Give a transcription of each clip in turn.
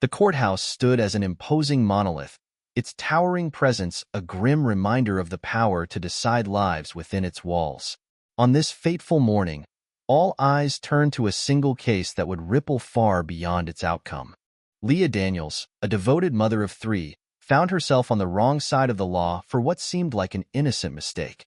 The courthouse stood as an imposing monolith, its towering presence a grim reminder of the power to decide lives within its walls. On this fateful morning, all eyes turned to a single case that would ripple far beyond its outcome. Leah Daniels, a devoted mother of three, found herself on the wrong side of the law for what seemed like an innocent mistake.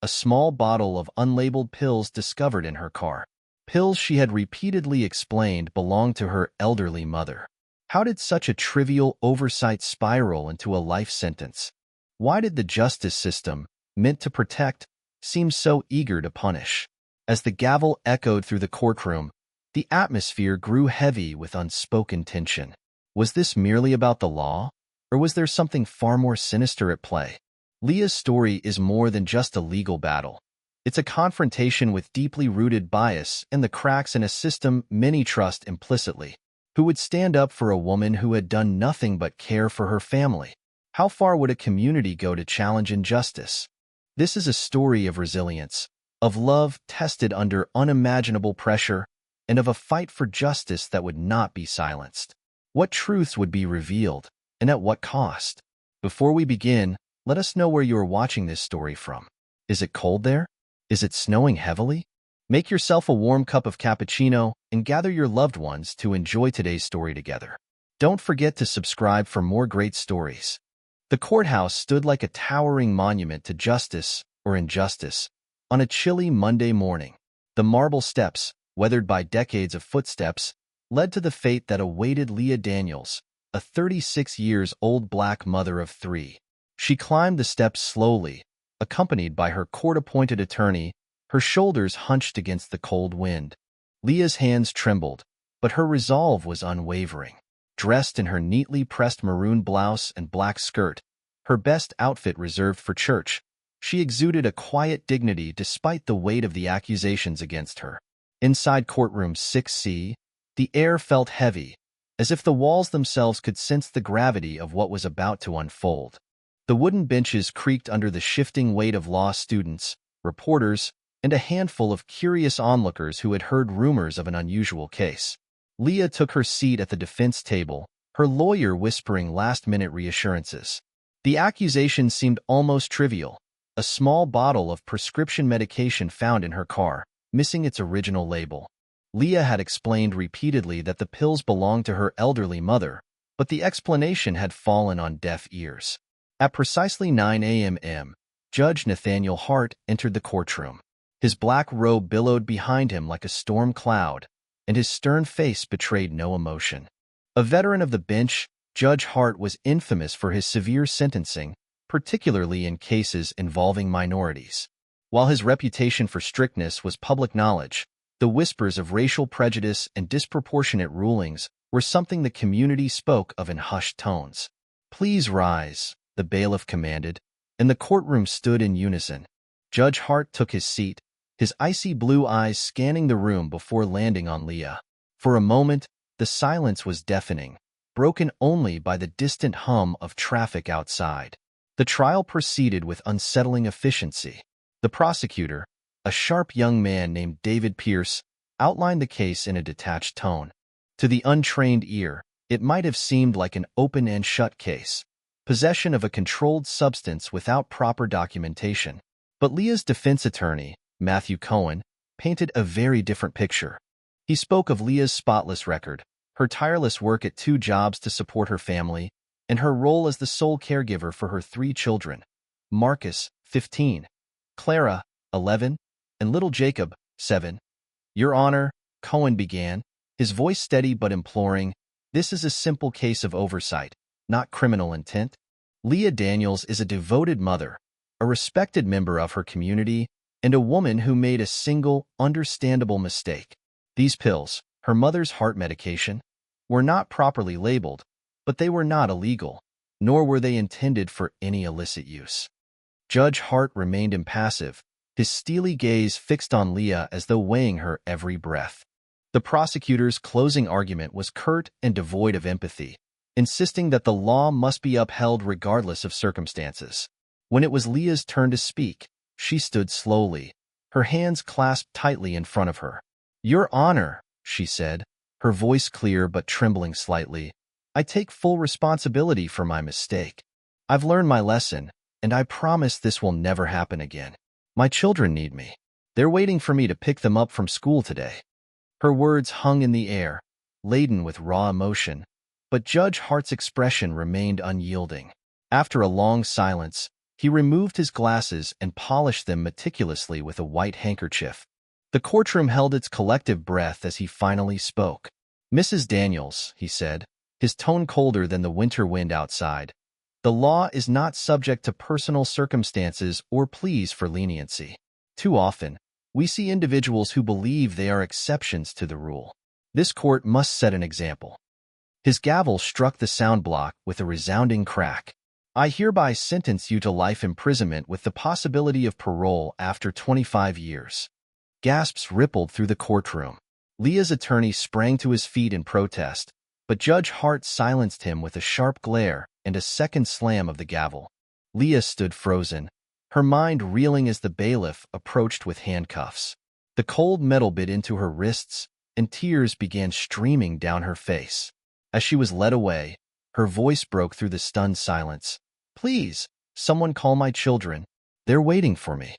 A small bottle of unlabeled pills discovered in her car. Pills she had repeatedly explained belonged to her elderly mother. How did such a trivial oversight spiral into a life sentence? Why did the justice system, meant to protect, seem so eager to punish? As the gavel echoed through the courtroom, the atmosphere grew heavy with unspoken tension. Was this merely about the law, or was there something far more sinister at play? Leah's story is more than just a legal battle. It's a confrontation with deeply rooted bias and the cracks in a system many trust implicitly. Who would stand up for a woman who had done nothing but care for her family? How far would a community go to challenge injustice? This is a story of resilience, of love tested under unimaginable pressure, and of a fight for justice that would not be silenced. What truths would be revealed, and at what cost? Before we begin, let us know where you are watching this story from. Is it cold there? Is it snowing heavily? Make yourself a warm cup of cappuccino and gather your loved ones to enjoy today's story together. Don't forget to subscribe for more great stories. The courthouse stood like a towering monument to justice or injustice on a chilly Monday morning. The marble steps, weathered by decades of footsteps, led to the fate that awaited Leah Daniels, a 36-year-old black mother of three. She climbed the steps slowly, accompanied by her court-appointed attorney, her shoulders hunched against the cold wind. Leah's hands trembled, but her resolve was unwavering. Dressed in her neatly pressed maroon blouse and black skirt, her best outfit reserved for church, she exuded a quiet dignity despite the weight of the accusations against her. Inside courtroom 6C, the air felt heavy, as if the walls themselves could sense the gravity of what was about to unfold. The wooden benches creaked under the shifting weight of law students, reporters, and a handful of curious onlookers who had heard rumors of an unusual case. Leah took her seat at the defense table, her lawyer whispering last-minute reassurances. The accusation seemed almost trivial: a small bottle of prescription medication found in her car, missing its original label. Leah had explained repeatedly that the pills belonged to her elderly mother, but the explanation had fallen on deaf ears. At precisely 9 a.m., Judge Nathaniel Hart entered the courtroom. His black robe billowed behind him like a storm cloud, and his stern face betrayed no emotion. A veteran of the bench, Judge Hart was infamous for his severe sentencing, particularly in cases involving minorities. While his reputation for strictness was public knowledge, the whispers of racial prejudice and disproportionate rulings were something the community spoke of in hushed tones. "Please rise," the bailiff commanded, and the courtroom stood in unison. Judge Hart took his seat, his icy blue eyes scanning the room before landing on Leah. For a moment, the silence was deafening, broken only by the distant hum of traffic outside. The trial proceeded with unsettling efficiency. The prosecutor, a sharp young man named David Pierce, outlined the case in a detached tone. To the untrained ear, it might have seemed like an open-and-shut case, possession of a controlled substance without proper documentation. But Leah's defense attorney, Matthew Cohen, painted a very different picture. He spoke of Leah's spotless record, her tireless work at 2 jobs to support her family, and her role as the sole caregiver for her 3 children, Marcus, 15, Clara, 11, and little Jacob, 7. "Your Honor," Cohen began, his voice steady but imploring, "this is a simple case of oversight, not criminal intent. Leah Daniels is a devoted mother, a respected member of her community, and a woman who made a single, understandable mistake. These pills, her mother's heart medication, were not properly labeled, but they were not illegal, nor were they intended for any illicit use." Judge Hart remained impassive, his steely gaze fixed on Leah as though weighing her every breath. The prosecutor's closing argument was curt and devoid of empathy, insisting that the law must be upheld regardless of circumstances. When it was Leah's turn to speak, she stood slowly, her hands clasped tightly in front of her. "Your Honor," she said, her voice clear but trembling slightly, I take full responsibility for my mistake. I've learned my lesson, and I promise this will never happen again. My children need me. They're waiting for me to pick them up from school today." Her words hung in the air, laden with raw emotion, but Judge Hart's expression remained unyielding. After a long silence, he removed his glasses and polished them meticulously with a white handkerchief. The courtroom held its collective breath as he finally spoke. "Mrs. Daniels," he said, his tone colder than the winter wind outside, "the law is not subject to personal circumstances or pleas for leniency. Too often, we see individuals who believe they are exceptions to the rule. This court must set an example." His gavel struck the sound block with a resounding crack. "I hereby sentence you to life imprisonment with the possibility of parole after 25 years. Gasps rippled through the courtroom. Leah's attorney sprang to his feet in protest, but Judge Hart silenced him with a sharp glare and a second slam of the gavel. Leah stood frozen, her mind reeling as the bailiff approached with handcuffs. The cold metal bit into her wrists, and tears began streaming down her face. As she was led away, her voice broke through the stunned silence. "Please, someone call my children. They're waiting for me."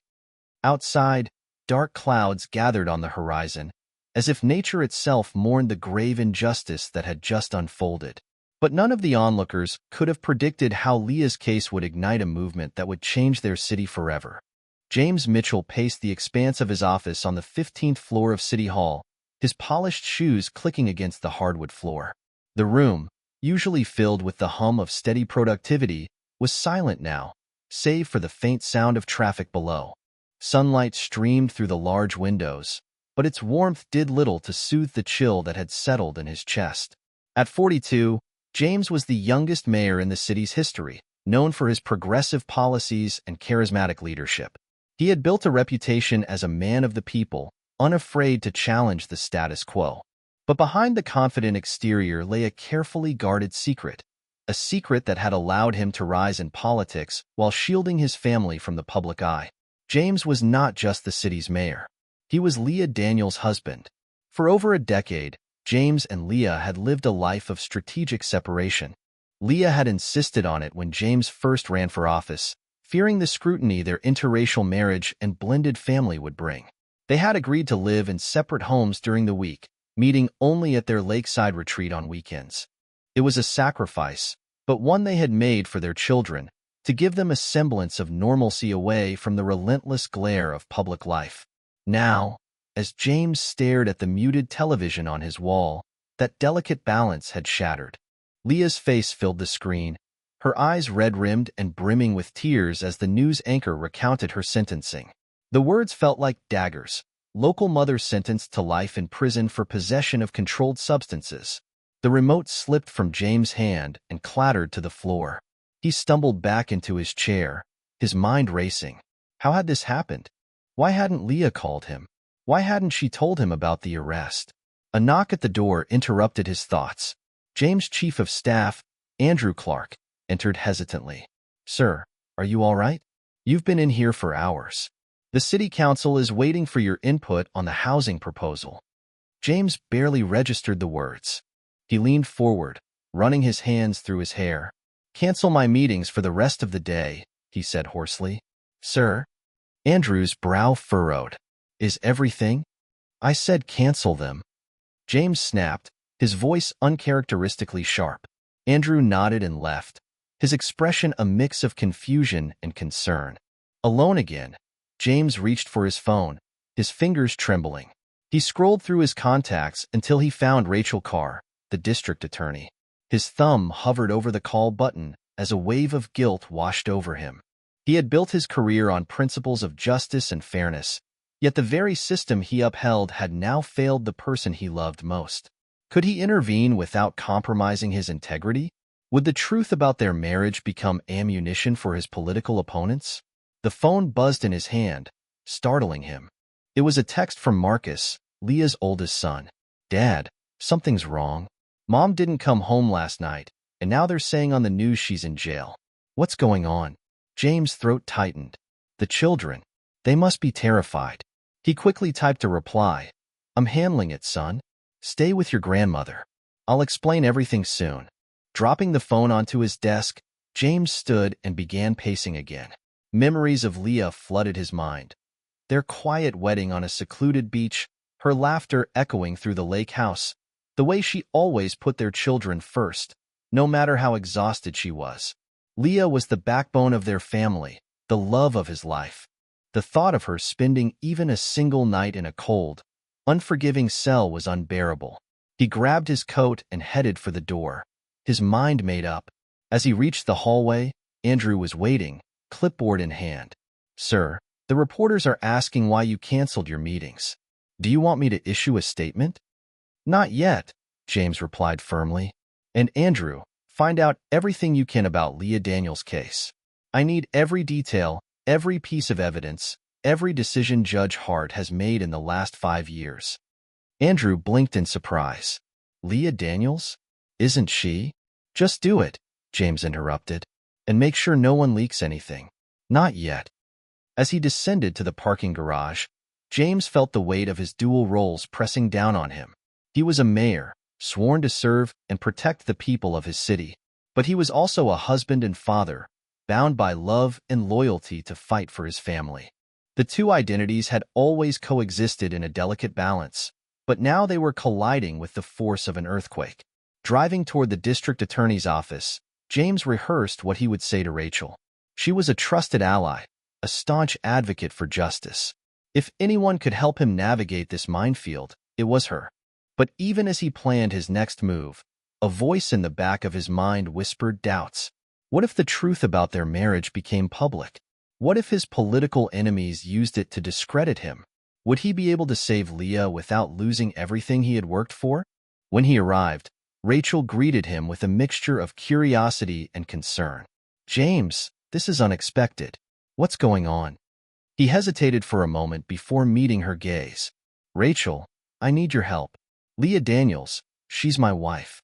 Outside, dark clouds gathered on the horizon, as if nature itself mourned the grave injustice that had just unfolded. But none of the onlookers could have predicted how Leah's case would ignite a movement that would change their city forever. James Mitchell paced the expanse of his office on the 15th floor of City Hall, his polished shoes clicking against the hardwood floor. The room, usually filled with the hum of steady productivity, was silent now, save for the faint sound of traffic below. Sunlight streamed through the large windows, but its warmth did little to soothe the chill that had settled in his chest. At 42, James was the youngest mayor in the city's history, known for his progressive policies and charismatic leadership. He had built a reputation as a man of the people, unafraid to challenge the status quo. But behind the confident exterior lay a carefully guarded secret, a secret that had allowed him to rise in politics while shielding his family from the public eye. James was not just the city's mayor. He was Leah Daniels' husband. For over a decade, James and Leah had lived a life of strategic separation. Leah had insisted on it when James first ran for office, fearing the scrutiny their interracial marriage and blended family would bring. They had agreed to live in separate homes during the week, meeting only at their lakeside retreat on weekends. It was a sacrifice, but one they had made for their children, to give them a semblance of normalcy away from the relentless glare of public life. Now, as James stared at the muted television on his wall, that delicate balance had shattered. Leah's face filled the screen, her eyes red-rimmed and brimming with tears as the news anchor recounted her sentencing. The words felt like daggers. Local mother sentenced to life in prison for possession of controlled substances. The remote slipped from James' hand and clattered to the floor. He stumbled back into his chair, his mind racing. How had this happened? Why hadn't Leah called him? Why hadn't she told him about the arrest? A knock at the door interrupted his thoughts. James' chief of staff, Andrew Clark, entered hesitantly. "Sir, are you all right? You've been in here for hours. The city council is waiting for your input on the housing proposal." James barely registered the words. He leaned forward, running his hands through his hair. "Cancel my meetings for the rest of the day," he said hoarsely. "Sir?" Andrew's brow furrowed. "Is everything?" "I said cancel them." James snapped, his voice uncharacteristically sharp. Andrew nodded and left, his expression a mix of confusion and concern. Alone again, James reached for his phone, his fingers trembling. He scrolled through his contacts until he found Rachel Carr, the district attorney. His thumb hovered over the call button as a wave of guilt washed over him. He had built his career on principles of justice and fairness, yet the very system he upheld had now failed the person he loved most. Could he intervene without compromising his integrity? Would the truth about their marriage become ammunition for his political opponents? The phone buzzed in his hand, startling him. It was a text from Marcus, Leah's oldest son. "Dad, something's wrong. Mom didn't come home last night, and now they're saying on the news she's in jail. What's going on?" James' throat tightened. The children. They must be terrified. He quickly typed a reply. "I'm handling it, son. Stay with your grandmother. I'll explain everything soon." Dropping the phone onto his desk, James stood and began pacing again. Memories of Leah flooded his mind. Their quiet wedding on a secluded beach, her laughter echoing through the lake house, the way she always put their children first, no matter how exhausted she was. Leah was the backbone of their family, the love of his life. The thought of her spending even a single night in a cold, unforgiving cell was unbearable. He grabbed his coat and headed for the door, his mind made up. As he reached the hallway, Andrew was waiting, clipboard in hand. "Sir, the reporters are asking why you canceled your meetings. Do you want me to issue a statement?" "Not yet," James replied firmly. "And Andrew, find out everything you can about Leah Daniels' case. I need every detail, every piece of evidence, every decision Judge Hart has made in the last 5 years." Andrew blinked in surprise. "Leah Daniels? Isn't she?" "Just do it," James interrupted, "and make sure no one leaks anything." "Not yet." As he descended to the parking garage, James felt the weight of his dual roles pressing down on him. He was a mayor, sworn to serve and protect the people of his city, but he was also a husband and father, bound by love and loyalty to fight for his family. The two identities had always coexisted in a delicate balance, but now they were colliding with the force of an earthquake. Driving toward the district attorney's office, James rehearsed what he would say to Rachel. She was a trusted ally, a staunch advocate for justice. If anyone could help him navigate this minefield, it was her. But even as he planned his next move, a voice in the back of his mind whispered doubts. What if the truth about their marriage became public? What if his political enemies used it to discredit him? Would he be able to save Leah without losing everything he had worked for? When he arrived, Rachel greeted him with a mixture of curiosity and concern. "James, this is unexpected. What's going on?" He hesitated for a moment before meeting her gaze. "Rachel, I need your help. Leah Daniels, she's my wife."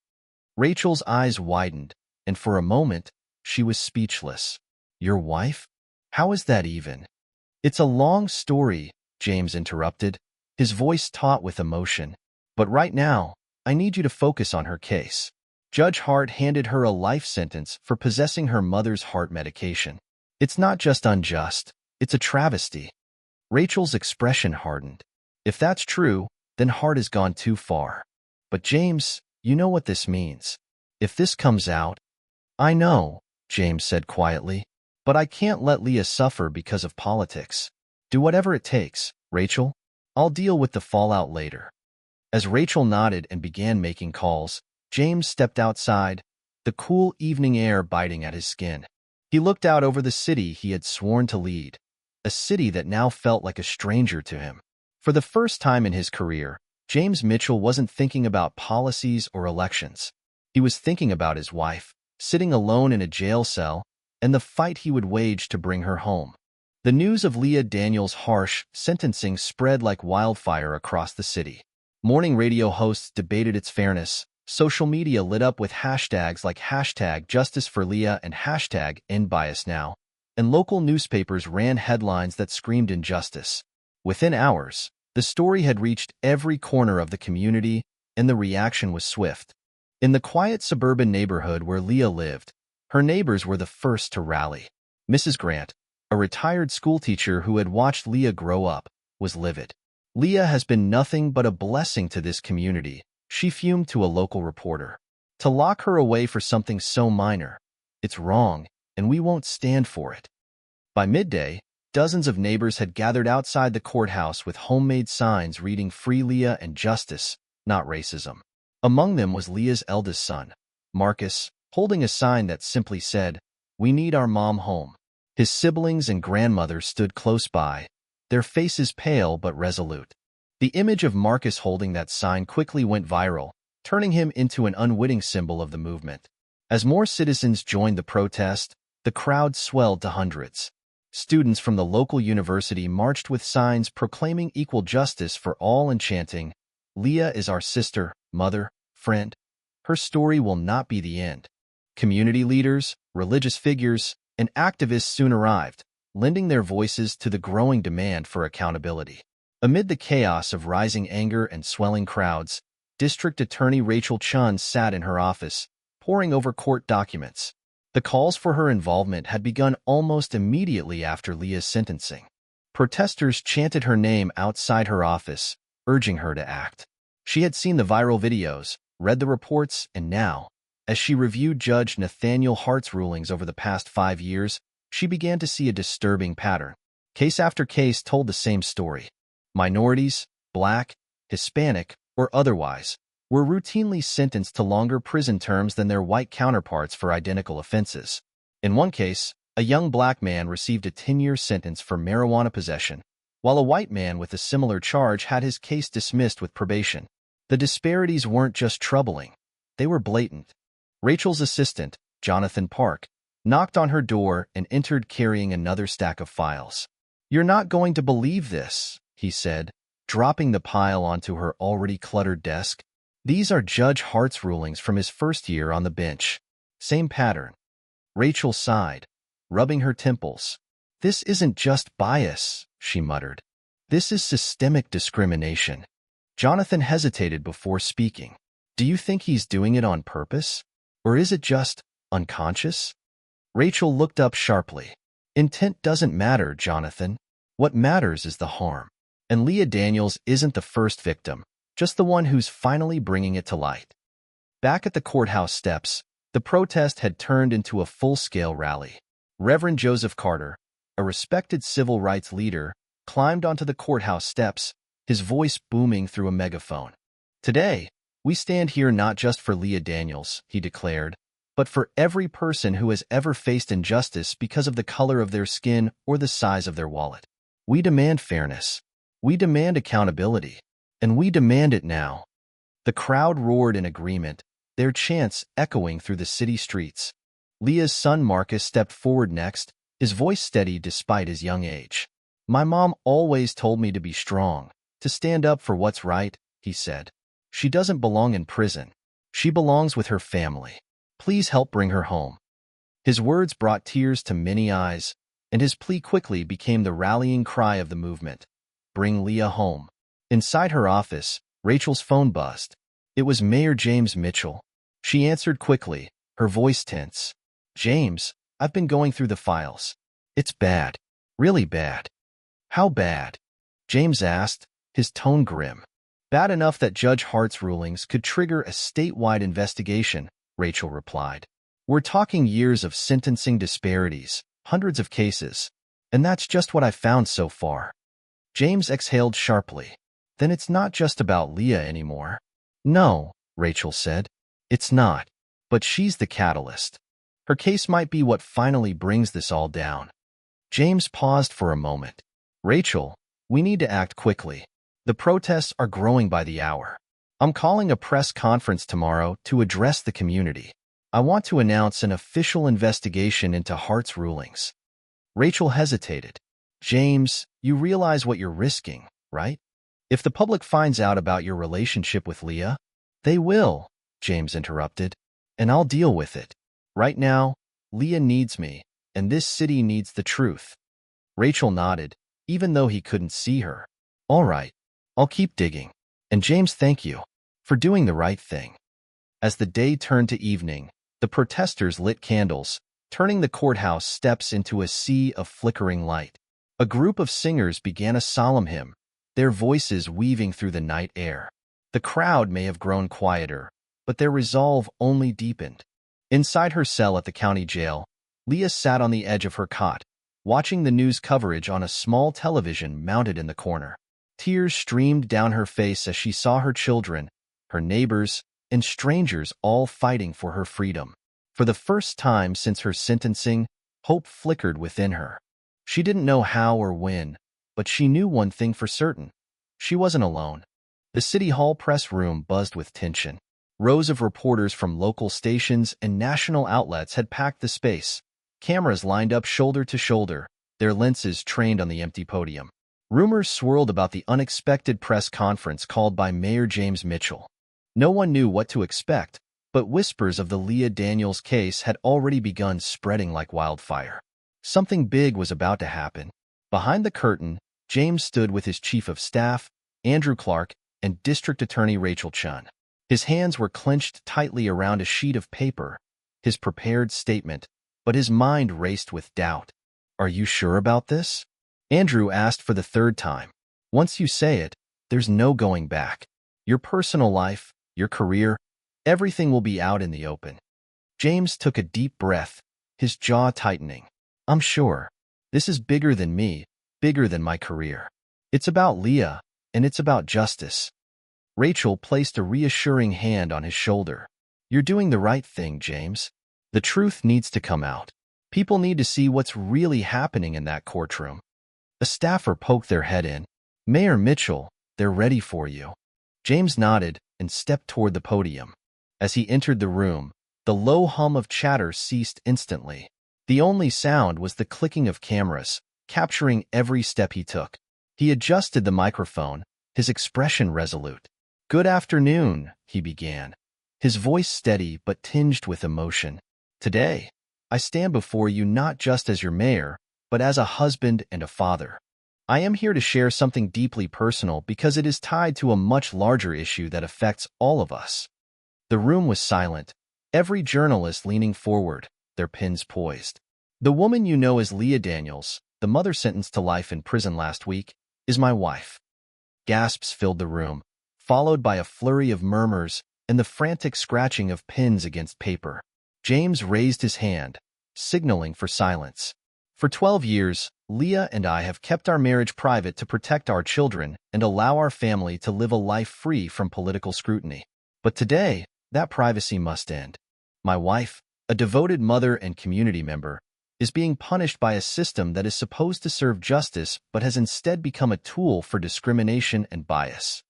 Rachel's eyes widened, and for a moment, she was speechless. "Your wife? How is that even?" "It's a long story," James interrupted, his voice taut with emotion. "But right now, I need you to focus on her case." Judge Hart handed her a life sentence for possessing her mother's heart medication. "It's not just unjust, it's a travesty." Rachel's expression hardened. "If that's true, then Hart has gone too far." "But James, you know what this means. If this comes out—" "I know," James said quietly, "but I can't let Leah suffer because of politics. Do whatever it takes, Rachel. I'll deal with the fallout later." As Rachel nodded and began making calls, James stepped outside, the cool evening air biting at his skin. He looked out over the city he had sworn to lead, a city that now felt like a stranger to him. For the first time in his career, James Mitchell wasn't thinking about policies or elections. He was thinking about his wife, sitting alone in a jail cell, and the fight he would wage to bring her home. The news of Leah Daniels' harsh sentencing spread like wildfire across the city. Morning radio hosts debated its fairness. Social media lit up with hashtags like #JusticeForLeah and #EndBiasNow, and local newspapers ran headlines that screamed injustice. Within hours, the story had reached every corner of the community, and the reaction was swift. In the quiet suburban neighborhood where Leah lived, her neighbors were the first to rally. Mrs. Grant, a retired schoolteacher who had watched Leah grow up, was livid. "Leah has been nothing but a blessing to this community," she fumed to a local reporter. "To lock her away for something so minor, it's wrong, and we won't stand for it." By midday, dozens of neighbors had gathered outside the courthouse with homemade signs reading "Free Leah and Justice, Not Racism." Among them was Leah's eldest son, Marcus, holding a sign that simply said, "We need our mom home." His siblings and grandmother stood close by, their faces pale but resolute. The image of Marcus holding that sign quickly went viral, turning him into an unwitting symbol of the movement. As more citizens joined the protest, the crowd swelled to hundreds. Students from the local university marched with signs proclaiming equal justice for all and chanting, "Leah is our sister, mother, friend. Her story will not be the end." Community leaders, religious figures, and activists soon arrived, lending their voices to the growing demand for accountability. Amid the chaos of rising anger and swelling crowds, District Attorney Rachel Chun sat in her office, poring over court documents. The calls for her involvement had begun almost immediately after Leah's sentencing. Protesters chanted her name outside her office, urging her to act. She had seen the viral videos, read the reports, and now, as she reviewed Judge Nathaniel Hart's rulings over the past 5 years, she began to see a disturbing pattern. Case after case told the same story. Minorities, Black, Hispanic, or otherwise, were routinely sentenced to longer prison terms than their white counterparts for identical offenses. In one case, a young Black man received a 10-year sentence for marijuana possession, while a white man with a similar charge had his case dismissed with probation. The disparities weren't just troubling, they were blatant. Rachel's assistant, Jonathan Park, knocked on her door and entered carrying another stack of files. "You're not going to believe this," he said, dropping the pile onto her already cluttered desk. "These are Judge Hart's rulings from his first year on the bench." Same pattern. Rachel sighed, rubbing her temples. "This isn't just bias," she muttered. "This is systemic discrimination." Jonathan hesitated before speaking. "Do you think he's doing it on purpose? Or is it just unconscious?" Rachel looked up sharply. "Intent doesn't matter, Jonathan. What matters is the harm. And Leah Daniels isn't the first victim, just the one who's finally bringing it to light." Back at the courthouse steps, the protest had turned into a full-scale rally. Reverend Joseph Carter, a respected civil rights leader, climbed onto the courthouse steps, his voice booming through a megaphone. "Today, we stand here not just for Leah Daniels," he declared, "but for every person who has ever faced injustice because of the color of their skin or the size of their wallet. We demand fairness. We demand accountability. And we demand it now." The crowd roared in agreement, their chants echoing through the city streets. Leah's son Marcus stepped forward next, his voice steady despite his young age. "My mom always told me to be strong, to stand up for what's right," he said. "She doesn't belong in prison. She belongs with her family. Please help bring her home." His words brought tears to many eyes, and his plea quickly became the rallying cry of the movement. Bring Leah home. Inside her office, Rachel's phone buzzed. It was Mayor James Mitchell. She answered quickly, her voice tense. "James, I've been going through the files. It's bad. Really bad." "How bad?" James asked, his tone grim. "Bad enough that Judge Hart's rulings could trigger a statewide investigation," Rachel replied. "We're talking years of sentencing disparities, hundreds of cases. And that's just what I've found so far." James exhaled sharply. "Then it's not just about Leah anymore." "No," Rachel said. "It's not. But she's the catalyst. Her case might be what finally brings this all down." James paused for a moment. "Rachel, we need to act quickly. The protests are growing by the hour. I'm calling a press conference tomorrow to address the community. I want to announce an official investigation into Hart's rulings." Rachel hesitated. "James, you realize what you're risking, right? If the public finds out about your relationship with Leah—" "They will," James interrupted, "and I'll deal with it. Right now, Leah needs me, and this city needs the truth." Rachel nodded, even though he couldn't see her. "All right, I'll keep digging. And James, thank you for doing the right thing." As the day turned to evening, the protesters lit candles, turning the courthouse steps into a sea of flickering light. A group of singers began a solemn hymn, their voices weaving through the night air. The crowd may have grown quieter, but their resolve only deepened. Inside her cell at the county jail, Leah sat on the edge of her cot, watching the news coverage on a small television mounted in the corner. Tears streamed down her face as she saw her children, her neighbors, and strangers all fighting for her freedom. For the first time since her sentencing, hope flickered within her. She didn't know how or when, but she knew one thing for certain. She wasn't alone. The City Hall press room buzzed with tension. Rows of reporters from local stations and national outlets had packed the space, cameras lined up shoulder to shoulder, their lenses trained on the empty podium. Rumors swirled about the unexpected press conference called by Mayor James Mitchell. No one knew what to expect, but whispers of the Leah Daniels case had already begun spreading like wildfire. Something big was about to happen. Behind the curtain, James stood with his chief of staff, Andrew Clark, and District Attorney Rachel Chun. His hands were clenched tightly around a sheet of paper, his prepared statement, but his mind raced with doubt. "Are you sure about this?" Andrew asked for the third time. "Once you say it, there's no going back. Your personal life, your career, everything will be out in the open." James took a deep breath, his jaw tightening. "I'm sure. This is bigger than me, bigger than my career. It's about Leah, and it's about justice." Rachel placed a reassuring hand on his shoulder. "You're doing the right thing, James. The truth needs to come out. People need to see what's really happening in that courtroom." A staffer poked their head in. "Mayor Mitchell, they're ready for you." James nodded and stepped toward the podium. As he entered the room, the low hum of chatter ceased instantly. The only sound was the clicking of cameras, capturing every step he took. He adjusted the microphone, his expression resolute. "Good afternoon," he began, his voice steady but tinged with emotion. "Today, I stand before you not just as your mayor, but as a husband and a father. I am here to share something deeply personal because it is tied to a much larger issue that affects all of us." The room was silent, every journalist leaning forward, their pens poised. "The woman you know as Leah Daniels, the mother sentenced to life in prison last week, is my wife." Gasps filled the room, followed by a flurry of murmurs and the frantic scratching of pens against paper. James raised his hand, signaling for silence. "For 12 years, Leah and I have kept our marriage private to protect our children and allow our family to live a life free from political scrutiny. But today, that privacy must end. My wife, a devoted mother and community member, is being punished by a system that is supposed to serve justice but has instead become a tool for discrimination and bias."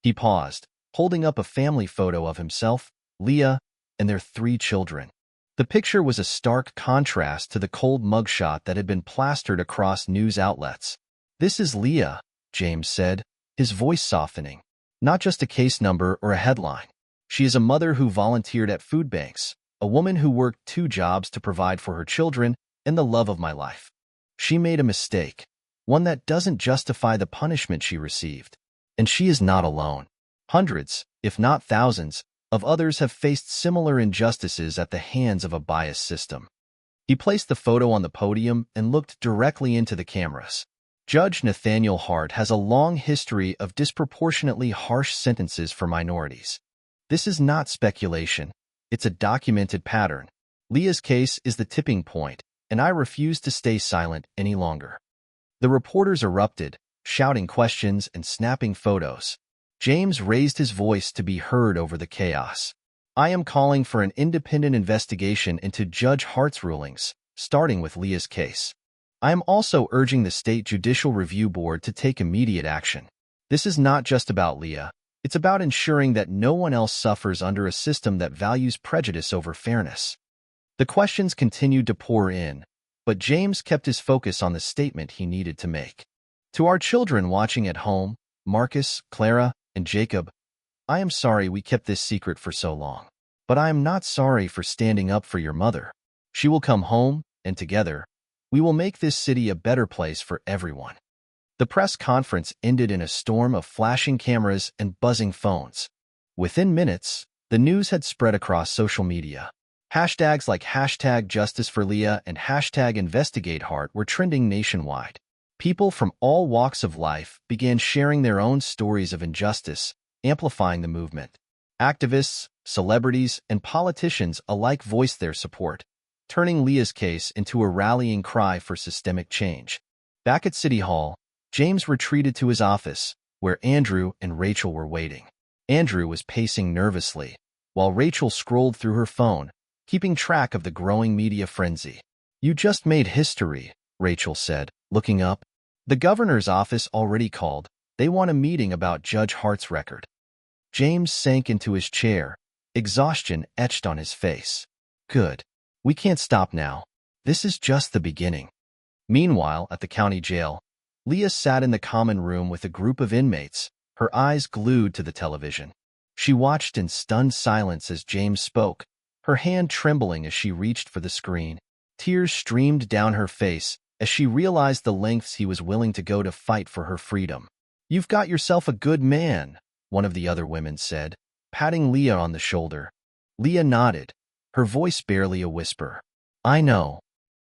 He paused, holding up a family photo of himself, Leah, and their 3 children. The picture was a stark contrast to the cold mugshot that had been plastered across news outlets. "This is Leah," James said, his voice softening. "Not just a case number or a headline. She is a mother who volunteered at food banks, a woman who worked 2 jobs to provide for her children, and the love of my life. She made a mistake, one that doesn't justify the punishment she received. And she is not alone. Hundreds, if not thousands, of others have faced similar injustices at the hands of a biased system." He placed the photo on the podium and looked directly into the cameras. "Judge Nathaniel Hart has a long history of disproportionately harsh sentences for minorities. This is not speculation. It's a documented pattern. Leah's case is the tipping point, and I refuse to stay silent any longer." The reporters erupted, shouting questions and snapping photos. James raised his voice to be heard over the chaos. "I am calling for an independent investigation into Judge Hart's rulings, starting with Leah's case. I am also urging the State Judicial Review Board to take immediate action. This is not just about Leah. It's about ensuring that no one else suffers under a system that values prejudice over fairness." The questions continued to pour in, but James kept his focus on the statement he needed to make. "To our children watching at home, Marcus, Clara, and Jacob, I am sorry we kept this secret for so long. But I am not sorry for standing up for your mother. She will come home, and together, we will make this city a better place for everyone." The press conference ended in a storm of flashing cameras and buzzing phones. Within minutes, the news had spread across social media. Hashtags like #JusticeForLeah and #InvestigateHart were trending nationwide. People from all walks of life began sharing their own stories of injustice, amplifying the movement. Activists, celebrities, and politicians alike voiced their support, turning Leah's case into a rallying cry for systemic change. Back at City Hall, James retreated to his office, where Andrew and Rachel were waiting. Andrew was pacing nervously, while Rachel scrolled through her phone, keeping track of the growing media frenzy. "You just made history," Rachel said, looking up. "The governor's office already called. They want a meeting about Judge Hart's record." James sank into his chair, exhaustion etched on his face. "Good. We can't stop now. This is just the beginning." Meanwhile, at the county jail, Leah sat in the common room with a group of inmates, her eyes glued to the television. She watched in stunned silence as James spoke, her hand trembling as she reached for the screen. Tears streamed down her face as she realized the lengths he was willing to go to fight for her freedom. "You've got yourself a good man," one of the other women said. patting Leah on the shoulder. Leah nodded, her voice barely a whisper. I know.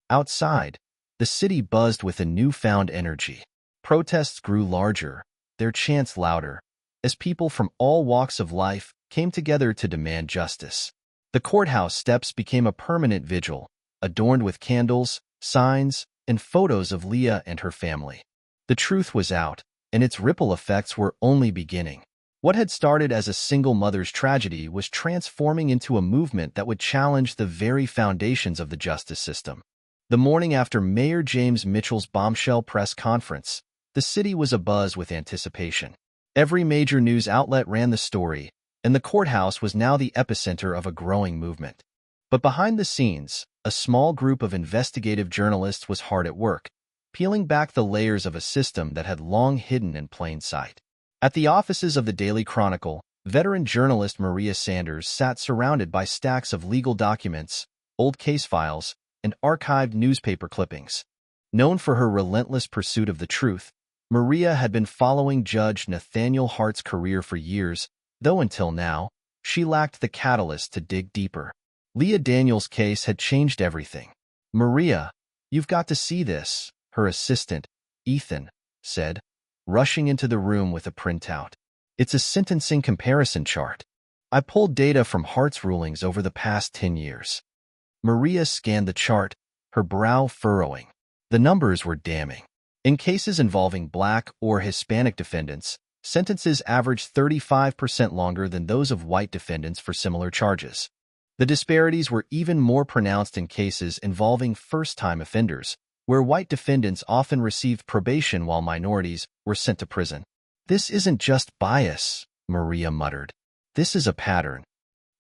Outside, the city buzzed with a newfound energy. Protests grew larger, their chants louder, as people from all walks of life came together to demand justice. The courthouse steps became a permanent vigil, adorned with candles, signs, and photos of Leah and her family. The truth was out, and its ripple effects were only beginning. What had started as a single mother's tragedy was transforming into a movement that would challenge the very foundations of the justice system. The morning after Mayor James Mitchell's bombshell press conference, the city was abuzz with anticipation. Every major news outlet ran the story, and the courthouse was now the epicenter of a growing movement. But behind the scenes, a small group of investigative journalists was hard at work, peeling back the layers of a system that had long hidden in plain sight. At the offices of the Daily Chronicle, veteran journalist Maria Sanders sat surrounded by stacks of legal documents, old case files, and archived newspaper clippings. Known for her relentless pursuit of the truth, Maria had been following Judge Nathaniel Hart's career for years, though until now, she lacked the catalyst to dig deeper. Leah Daniels' case had changed everything. Maria, you've got to see this, her assistant, Ethan, said, rushing into the room with a printout. It's a sentencing comparison chart. I pulled data from Hart's rulings over the past 10 years. Maria scanned the chart, her brow furrowing. The numbers were damning. In cases involving Black or Hispanic defendants, sentences averaged 35% longer than those of white defendants for similar charges. The disparities were even more pronounced in cases involving first-time offenders, where white defendants often received probation while minorities were sent to prison. This isn't just bias, Maria muttered. This is a pattern.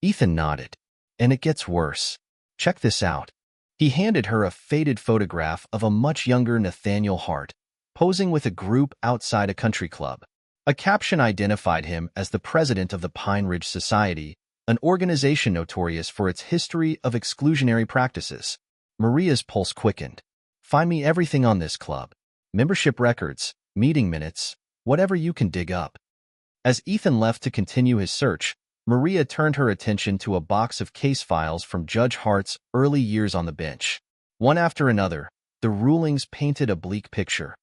Ethan nodded. And it gets worse. Check this out. He handed her a faded photograph of a much younger Nathaniel Hart, posing with a group outside a country club. A caption identified him as the president of the Pine Ridge Society, an organization notorious for its history of exclusionary practices. Maria's pulse quickened. Find me everything on this club. Membership records, meeting minutes, whatever you can dig up. As Ethan left to continue his search, Maria turned her attention to a box of case files from Judge Hart's early years on the bench. One after another, the rulings painted a bleak picture.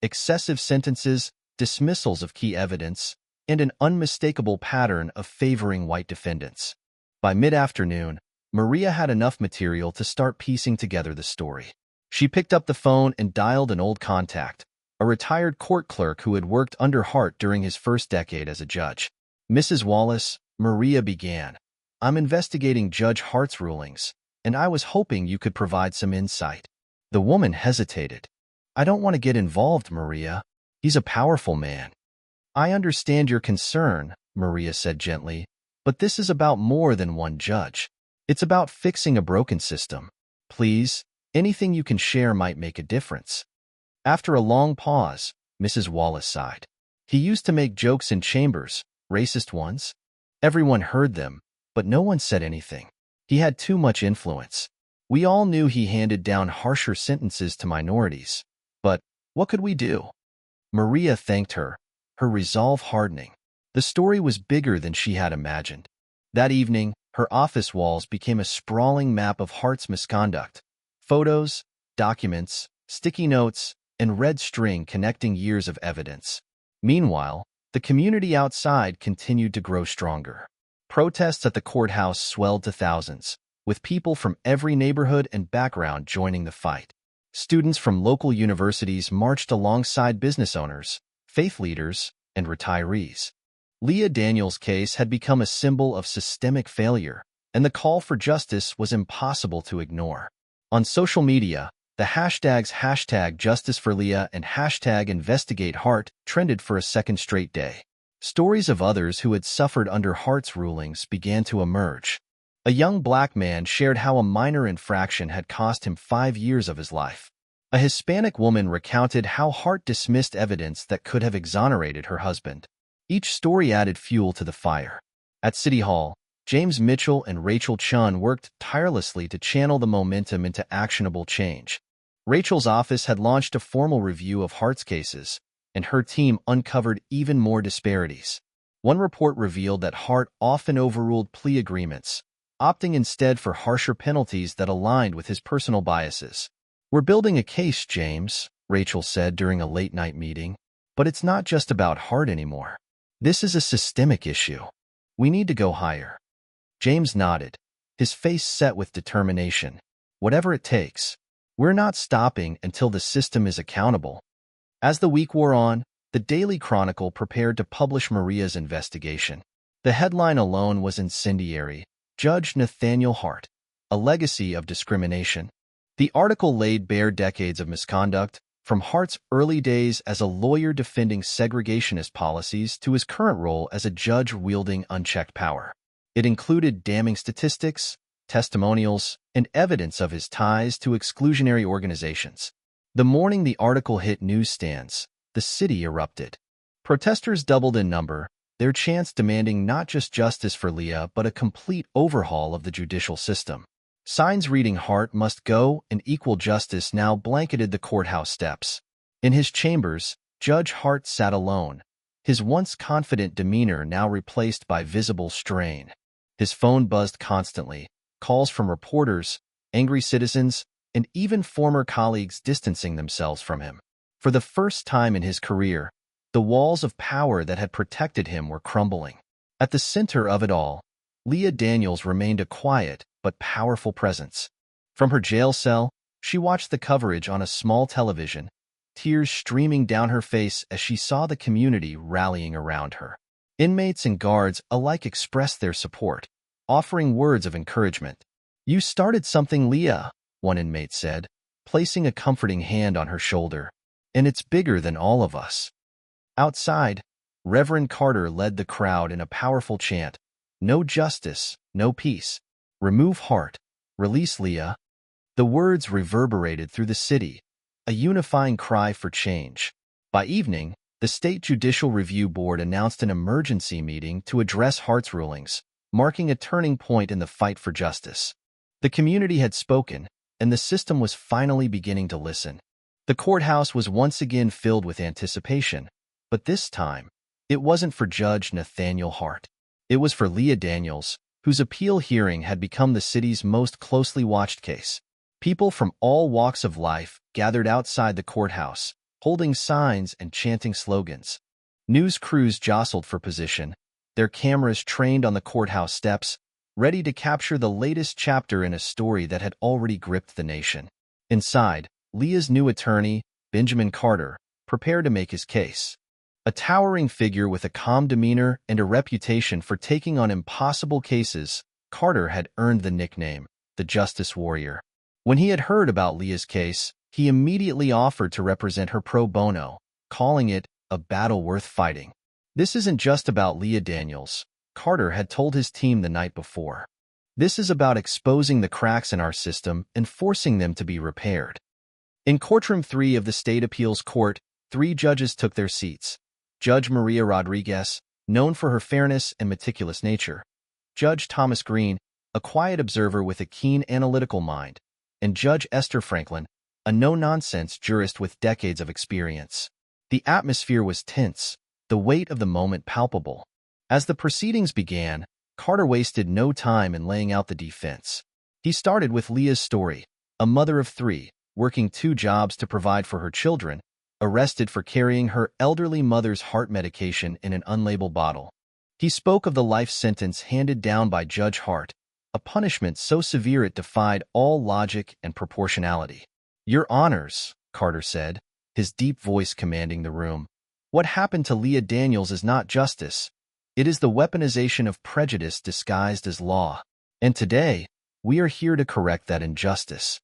Excessive sentences, dismissals of key evidence, and an unmistakable pattern of favoring white defendants. By mid-afternoon, Maria had enough material to start piecing together the story. She picked up the phone and dialed an old contact, a retired court clerk who had worked under Hart during his first decade as a judge. Mrs. Wallace, Maria began. I'm investigating Judge Hart's rulings, and I was hoping you could provide some insight. The woman hesitated. I don't want to get involved, Maria. He's a powerful man. I understand your concern, Maria said gently, but this is about more than one judge. It's about fixing a broken system. Please, anything you can share might make a difference. After a long pause, Mrs. Wallace sighed. He used to make jokes in chambers, racist ones. Everyone heard them, but no one said anything. He had too much influence. We all knew he handed down harsher sentences to minorities. But what could we do? Maria thanked her, her resolve hardening. The story was bigger than she had imagined. That evening, her office walls became a sprawling map of Hart's misconduct. Photos, documents, sticky notes, and red string connecting years of evidence. Meanwhile, the community outside continued to grow stronger. Protests at the courthouse swelled to thousands, with people from every neighborhood and background joining the fight. Students from local universities marched alongside business owners, faith leaders, and retirees. Leah Daniels' case had become a symbol of systemic failure, and the call for justice was impossible to ignore. On social media, the hashtags #JusticeForLeah and #InvestigateHart trended for a second straight day. Stories of others who had suffered under Hart's rulings began to emerge. A young Black man shared how a minor infraction had cost him 5 years of his life. A Hispanic woman recounted how Hart dismissed evidence that could have exonerated her husband. Each story added fuel to the fire. At City Hall, James Mitchell and Rachel Chun worked tirelessly to channel the momentum into actionable change. Rachel's office had launched a formal review of Hart's cases, and her team uncovered even more disparities. One report revealed that Hart often overruled plea agreements, opting instead for harsher penalties that aligned with his personal biases. "We're building a case, James," Rachel said during a late-night meeting. "But it's not just about Hart anymore. This is a systemic issue. We need to go higher." James nodded, his face set with determination. "Whatever it takes. We're not stopping until the system is accountable." As the week wore on, the Daily Chronicle prepared to publish Maria's investigation. The headline alone was incendiary: Judge Nathaniel Hart, a legacy of discrimination. The article laid bare decades of misconduct, from Hart's early days as a lawyer defending segregationist policies to his current role as a judge wielding unchecked power. It included damning statistics, testimonials, and evidence of his ties to exclusionary organizations. The morning the article hit newsstands, the city erupted. Protesters doubled in number, their chants demanding not just justice for Leah but a complete overhaul of the judicial system. Signs reading "Hart must go" and "Equal justice" now blanketed the courthouse steps. In his chambers, Judge Hart sat alone, his once confident demeanor now replaced by visible strain. His phone buzzed constantly, calls from reporters, angry citizens, and even former colleagues distancing themselves from him. For the first time in his career, the walls of power that had protected him were crumbling. At the center of it all, Leah Daniels remained a quiet but powerful presence. From her jail cell, she watched the coverage on a small television, tears streaming down her face as she saw the community rallying around her. Inmates and guards alike expressed their support, offering words of encouragement. "You started something, Leah," one inmate said, placing a comforting hand on her shoulder. "And it's bigger than all of us." Outside, Reverend Carter led the crowd in a powerful chant: "No justice, no peace. Remove Hart. Release Leah." The words reverberated through the city, a unifying cry for change. By evening, the State Judicial Review Board announced an emergency meeting to address Hart's rulings, marking a turning point in the fight for justice. The community had spoken, and the system was finally beginning to listen. The courthouse was once again filled with anticipation, but this time, it wasn't for Judge Nathaniel Hart. It was for Leah Daniels, whose appeal hearing had become the city's most closely watched case. People from all walks of life gathered outside the courthouse, holding signs and chanting slogans. News crews jostled for position, their cameras trained on the courthouse steps, ready to capture the latest chapter in a story that had already gripped the nation. Inside, Leah's new attorney, Benjamin Carter, prepared to make his case. A towering figure with a calm demeanor and a reputation for taking on impossible cases, Carter had earned the nickname, the Justice Warrior. When he had heard about Leah's case, he immediately offered to represent her pro bono, calling it a battle worth fighting. "This isn't just about Leah Daniels," Carter had told his team the night before. "This is about exposing the cracks in our system and forcing them to be repaired." In Courtroom 3 of the State Appeals Court, 3 judges took their seats. Judge Maria Rodriguez, known for her fairness and meticulous nature; Judge Thomas Green, a quiet observer with a keen analytical mind; and Judge Esther Franklin, a no-nonsense jurist with decades of experience. The atmosphere was tense, the weight of the moment palpable. As the proceedings began, Carter wasted no time in laying out the defense. He started with Leah's story, a mother of 3, working 2 jobs to provide for her children, arrested for carrying her elderly mother's heart medication in an unlabeled bottle. He spoke of the life sentence handed down by Judge Hart, a punishment so severe it defied all logic and proportionality. "Your Honors," Carter said, his deep voice commanding the room, "what happened to Leah Daniels is not justice. It is the weaponization of prejudice disguised as law. And today, we are here to correct that injustice."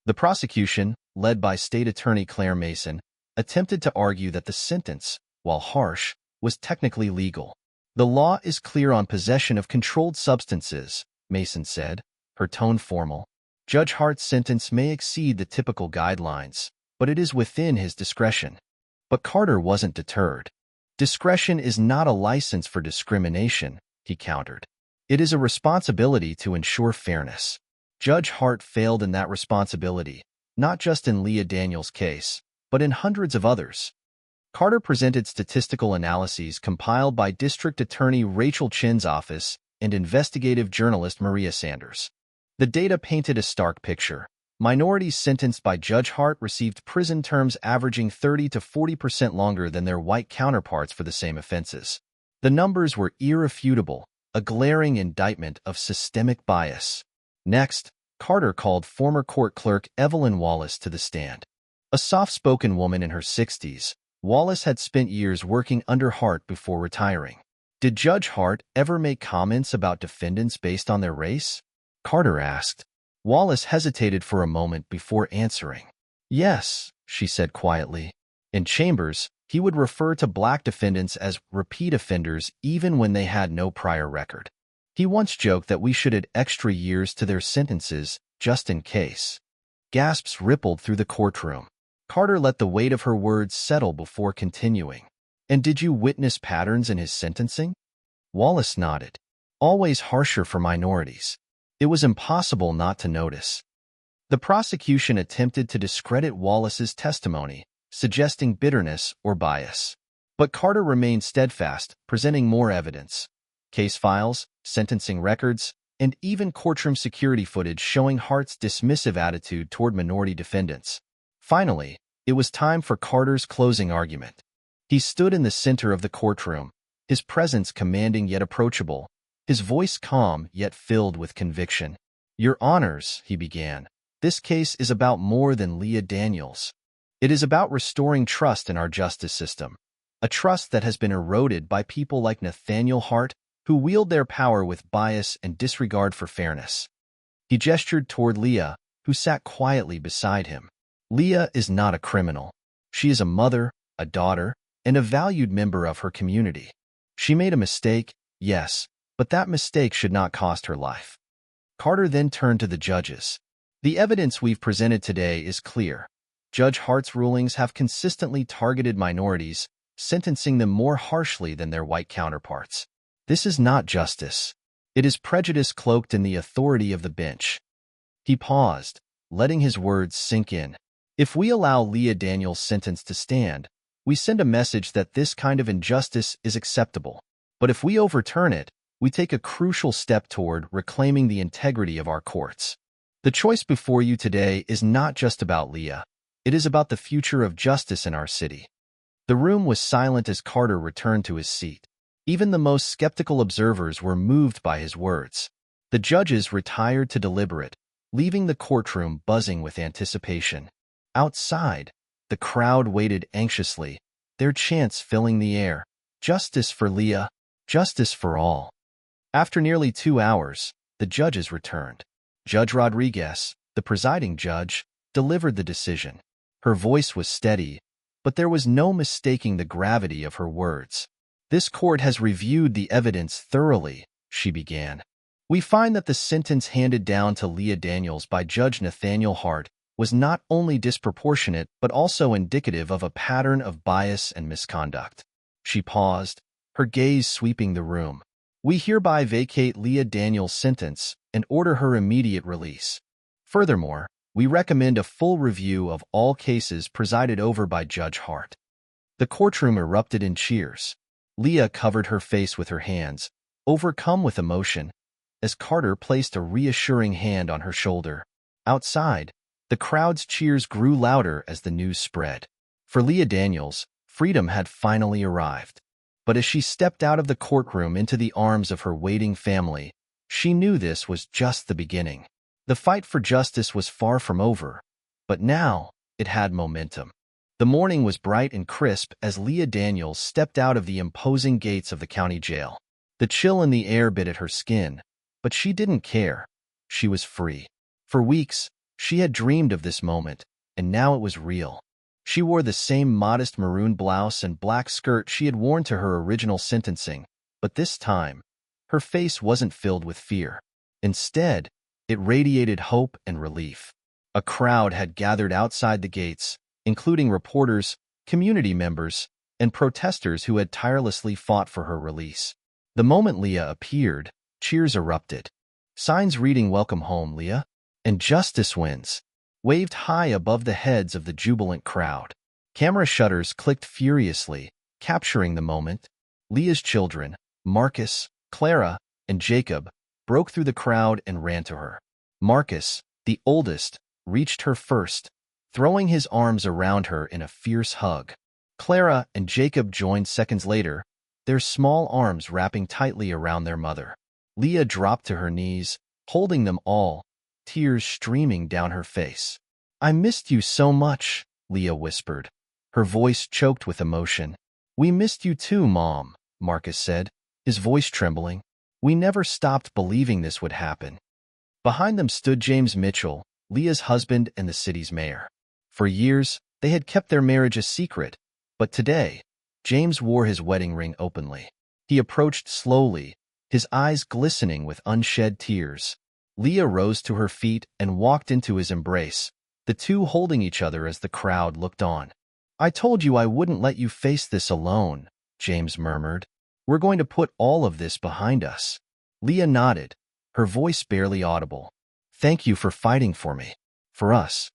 The prosecution, led by State Attorney Claire Mason, attempted to argue that the sentence, while harsh, was technically legal. "The law is clear on possession of controlled substances," Mason said, her tone formal. "Judge Hart's sentence may exceed the typical guidelines, but it is within his discretion." But Carter wasn't deterred. "Discretion is not a license for discrimination," he countered. "It is a responsibility to ensure fairness." Judge Hart failed in that responsibility, not just in Leah Daniels' case, but in hundreds of others. Carter presented statistical analyses compiled by District Attorney Rachel Chin's office and investigative journalist Maria Sanders. The data painted a stark picture. Minorities sentenced by Judge Hart received prison terms averaging 30 to 40% longer than their white counterparts for the same offenses. The numbers were irrefutable, a glaring indictment of systemic bias. Next, Carter called former court clerk Evelyn Wallace to the stand. A soft-spoken woman in her 60s, Wallace had spent years working under Hart before retiring. Did Judge Hart ever make comments about defendants based on their race? Carter asked. Wallace hesitated for a moment before answering. Yes, she said quietly. In chambers, he would refer to black defendants as repeat offenders even when they had no prior record. He once joked that we should add extra years to their sentences just in case. Gasps rippled through the courtroom. Carter let the weight of her words settle before continuing. And did you witness patterns in his sentencing? Wallace nodded. Always harsher for minorities. It was impossible not to notice. The prosecution attempted to discredit Wallace's testimony, suggesting bitterness or bias. But Carter remained steadfast, presenting more evidence. Case files, sentencing records, and even courtroom security footage showing Hart's dismissive attitude toward minority defendants. Finally, it was time for Carter's closing argument. He stood in the center of the courtroom, his presence commanding yet approachable, his voice calm yet filled with conviction. Your Honors, he began, this case is about more than Leah Daniels. It is about restoring trust in our justice system, a trust that has been eroded by people like Nathaniel Hart, who wield their power with bias and disregard for fairness. He gestured toward Leah, who sat quietly beside him. Leah is not a criminal. She is a mother, a daughter, and a valued member of her community. She made a mistake, yes, but that mistake should not cost her life. Carter then turned to the judges. The evidence we've presented today is clear. Judge Hart's rulings have consistently targeted minorities, sentencing them more harshly than their white counterparts. This is not justice. It is prejudice cloaked in the authority of the bench. He paused, letting his words sink in. If we allow Leah Daniels' sentence to stand, we send a message that this kind of injustice is acceptable. But if we overturn it, we take a crucial step toward reclaiming the integrity of our courts. The choice before you today is not just about Leah. It is about the future of justice in our city. The room was silent as Carter returned to his seat. Even the most skeptical observers were moved by his words. The judges retired to deliberate, leaving the courtroom buzzing with anticipation. Outside, the crowd waited anxiously, their chants filling the air. Justice for Leah, justice for all. After nearly 2 hours, the judges returned. Judge Rodriguez, the presiding judge, delivered the decision. Her voice was steady, but there was no mistaking the gravity of her words. This court has reviewed the evidence thoroughly, she began. We find that the sentence handed down to Leah Daniels by Judge Nathaniel Hart was not only disproportionate but also indicative of a pattern of bias and misconduct. She paused, her gaze sweeping the room. We hereby vacate Leah Daniels' sentence and order her immediate release. Furthermore, we recommend a full review of all cases presided over by Judge Hart. The courtroom erupted in cheers. Leah covered her face with her hands, overcome with emotion, as Carter placed a reassuring hand on her shoulder. Outside, the crowd's cheers grew louder as the news spread. For Leah Daniels, freedom had finally arrived. But as she stepped out of the courtroom into the arms of her waiting family, she knew this was just the beginning. The fight for justice was far from over, but now it had momentum. The morning was bright and crisp as Leah Daniels stepped out of the imposing gates of the county jail. The chill in the air bit at her skin, but she didn't care. She was free. For weeks, she had dreamed of this moment, and now it was real. She wore the same modest maroon blouse and black skirt she had worn to her original sentencing, but this time, her face wasn't filled with fear. Instead, it radiated hope and relief. A crowd had gathered outside the gates, including reporters, community members, and protesters who had tirelessly fought for her release. The moment Leah appeared, cheers erupted. Signs reading "Welcome home, Leah," and "Justice wins," waved high above the heads of the jubilant crowd. Camera shutters clicked furiously, capturing the moment. Leah's children, Marcus, Clara, and Jacob, broke through the crowd and ran to her. Marcus, the oldest, reached her first, throwing his arms around her in a fierce hug. Clara and Jacob joined seconds later, their small arms wrapping tightly around their mother. Leah dropped to her knees, holding them all, tears streaming down her face. "I missed you so much," Leah whispered, her voice choked with emotion. "We missed you too, Mom," Marcus said, his voice trembling. "We never stopped believing this would happen." Behind them stood James Mitchell, Leah's husband and the city's mayor. For years, they had kept their marriage a secret, but today, James wore his wedding ring openly. He approached slowly, his eyes glistening with unshed tears. Leah rose to her feet and walked into his embrace, the two holding each other as the crowd looked on. "I told you I wouldn't let you face this alone," James murmured. "We're going to put all of this behind us." Leah nodded, her voice barely audible. "Thank you for fighting for me. For us."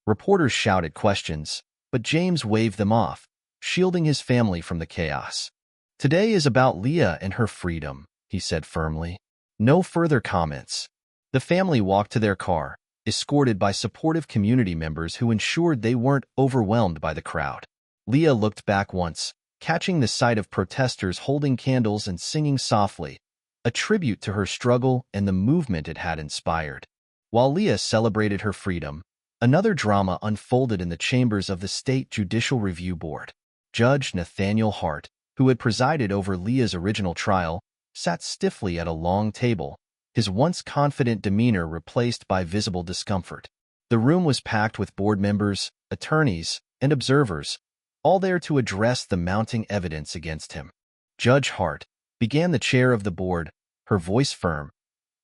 Reporters shouted questions, but James waved them off, shielding his family from the chaos. "Today is about Leah and her freedom," he said firmly. No further comments. The family walked to their car, escorted by supportive community members who ensured they weren't overwhelmed by the crowd. Leah looked back once, catching the sight of protesters holding candles and singing softly, a tribute to her struggle and the movement it had inspired. While Leah celebrated her freedom, another drama unfolded in the chambers of the State Judicial Review Board. Judge Nathaniel Hart, who had presided over Leah's original trial, sat stiffly at a long table, his once confident demeanor replaced by visible discomfort. The room was packed with board members, attorneys, and observers, all there to address the mounting evidence against him. Judge Hart began the chair of the board, her voice firm.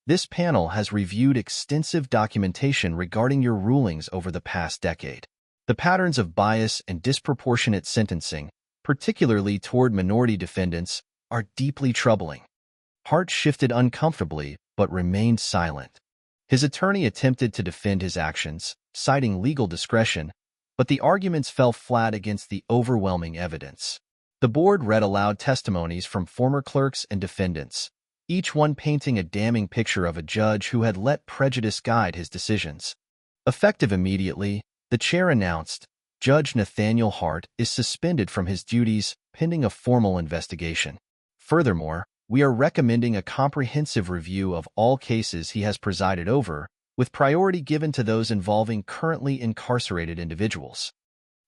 "This panel has reviewed extensive documentation regarding your rulings over the past decade. The patterns of bias and disproportionate sentencing, particularly toward minority defendants, are deeply troubling." Hart shifted uncomfortably but remained silent. His attorney attempted to defend his actions, citing legal discretion, but the arguments fell flat against the overwhelming evidence. The board read aloud testimonies from former clerks and defendants, each one painting a damning picture of a judge who had let prejudice guide his decisions. Effective immediately, the chair announced, "Judge Nathaniel Hart is suspended from his duties pending a formal investigation. Furthermore, we are recommending a comprehensive review of all cases he has presided over, with priority given to those involving currently incarcerated individuals."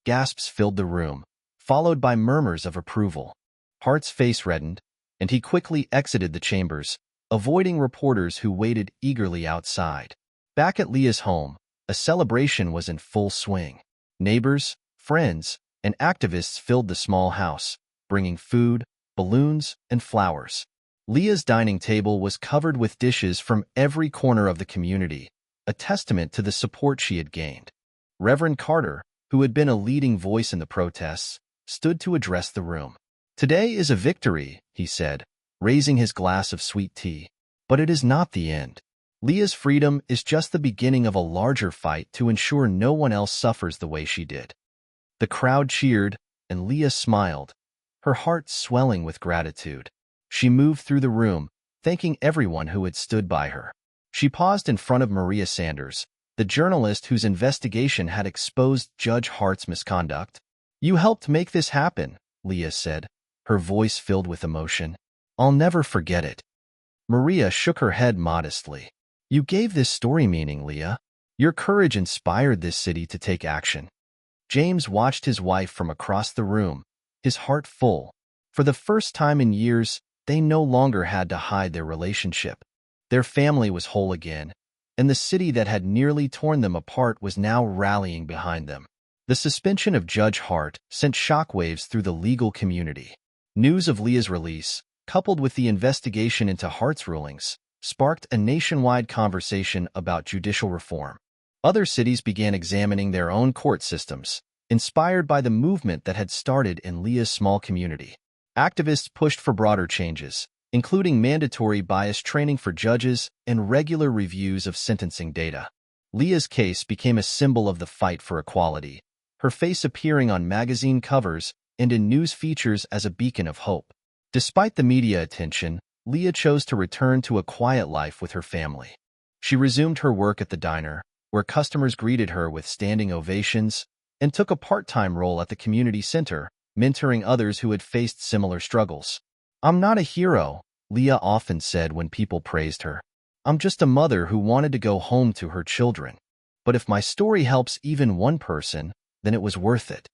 Gasps filled the room, followed by murmurs of approval. Hart's face reddened, and he quickly exited the chambers, avoiding reporters who waited eagerly outside. Back at Leah's home, a celebration was in full swing. Neighbors, friends, and activists filled the small house, bringing food, balloons, and flowers. Leah's dining table was covered with dishes from every corner of the community, a testament to the support she had gained. Reverend Carter, who had been a leading voice in the protests, stood to address the room. "Today is a victory," he said, raising his glass of sweet tea. "But it is not the end. Leah's freedom is just the beginning of a larger fight to ensure no one else suffers the way she did." The crowd cheered, and Leah smiled, her heart swelling with gratitude. She moved through the room, thanking everyone who had stood by her. She paused in front of Maria Sanders, the journalist whose investigation had exposed Judge Hart's misconduct. "You helped make this happen," Leah said, her voice filled with emotion. "I'll never forget it." Maria shook her head modestly. "You gave this story meaning, Leah. Your courage inspired this city to take action." James watched his wife from across the room, his heart full. For the first time in years, they no longer had to hide their relationship. Their family was whole again, and the city that had nearly torn them apart was now rallying behind them. The suspension of Judge Hart sent shockwaves through the legal community. News of Leah's release, coupled with the investigation into Hart's rulings, sparked a nationwide conversation about judicial reform. Other cities began examining their own court systems, inspired by the movement that had started in Leah's small community. Activists pushed for broader changes, including mandatory bias training for judges and regular reviews of sentencing data. Leah's case became a symbol of the fight for equality, her face appearing on magazine covers and in news features as a beacon of hope. Despite the media attention, Leah chose to return to a quiet life with her family. She resumed her work at the diner, where customers greeted her with standing ovations, and took a part-time role at the community center, mentoring others who had faced similar struggles. "I'm not a hero," Leah often said when people praised her. "I'm just a mother who wanted to go home to her children. But if my story helps even one person, then it was worth it."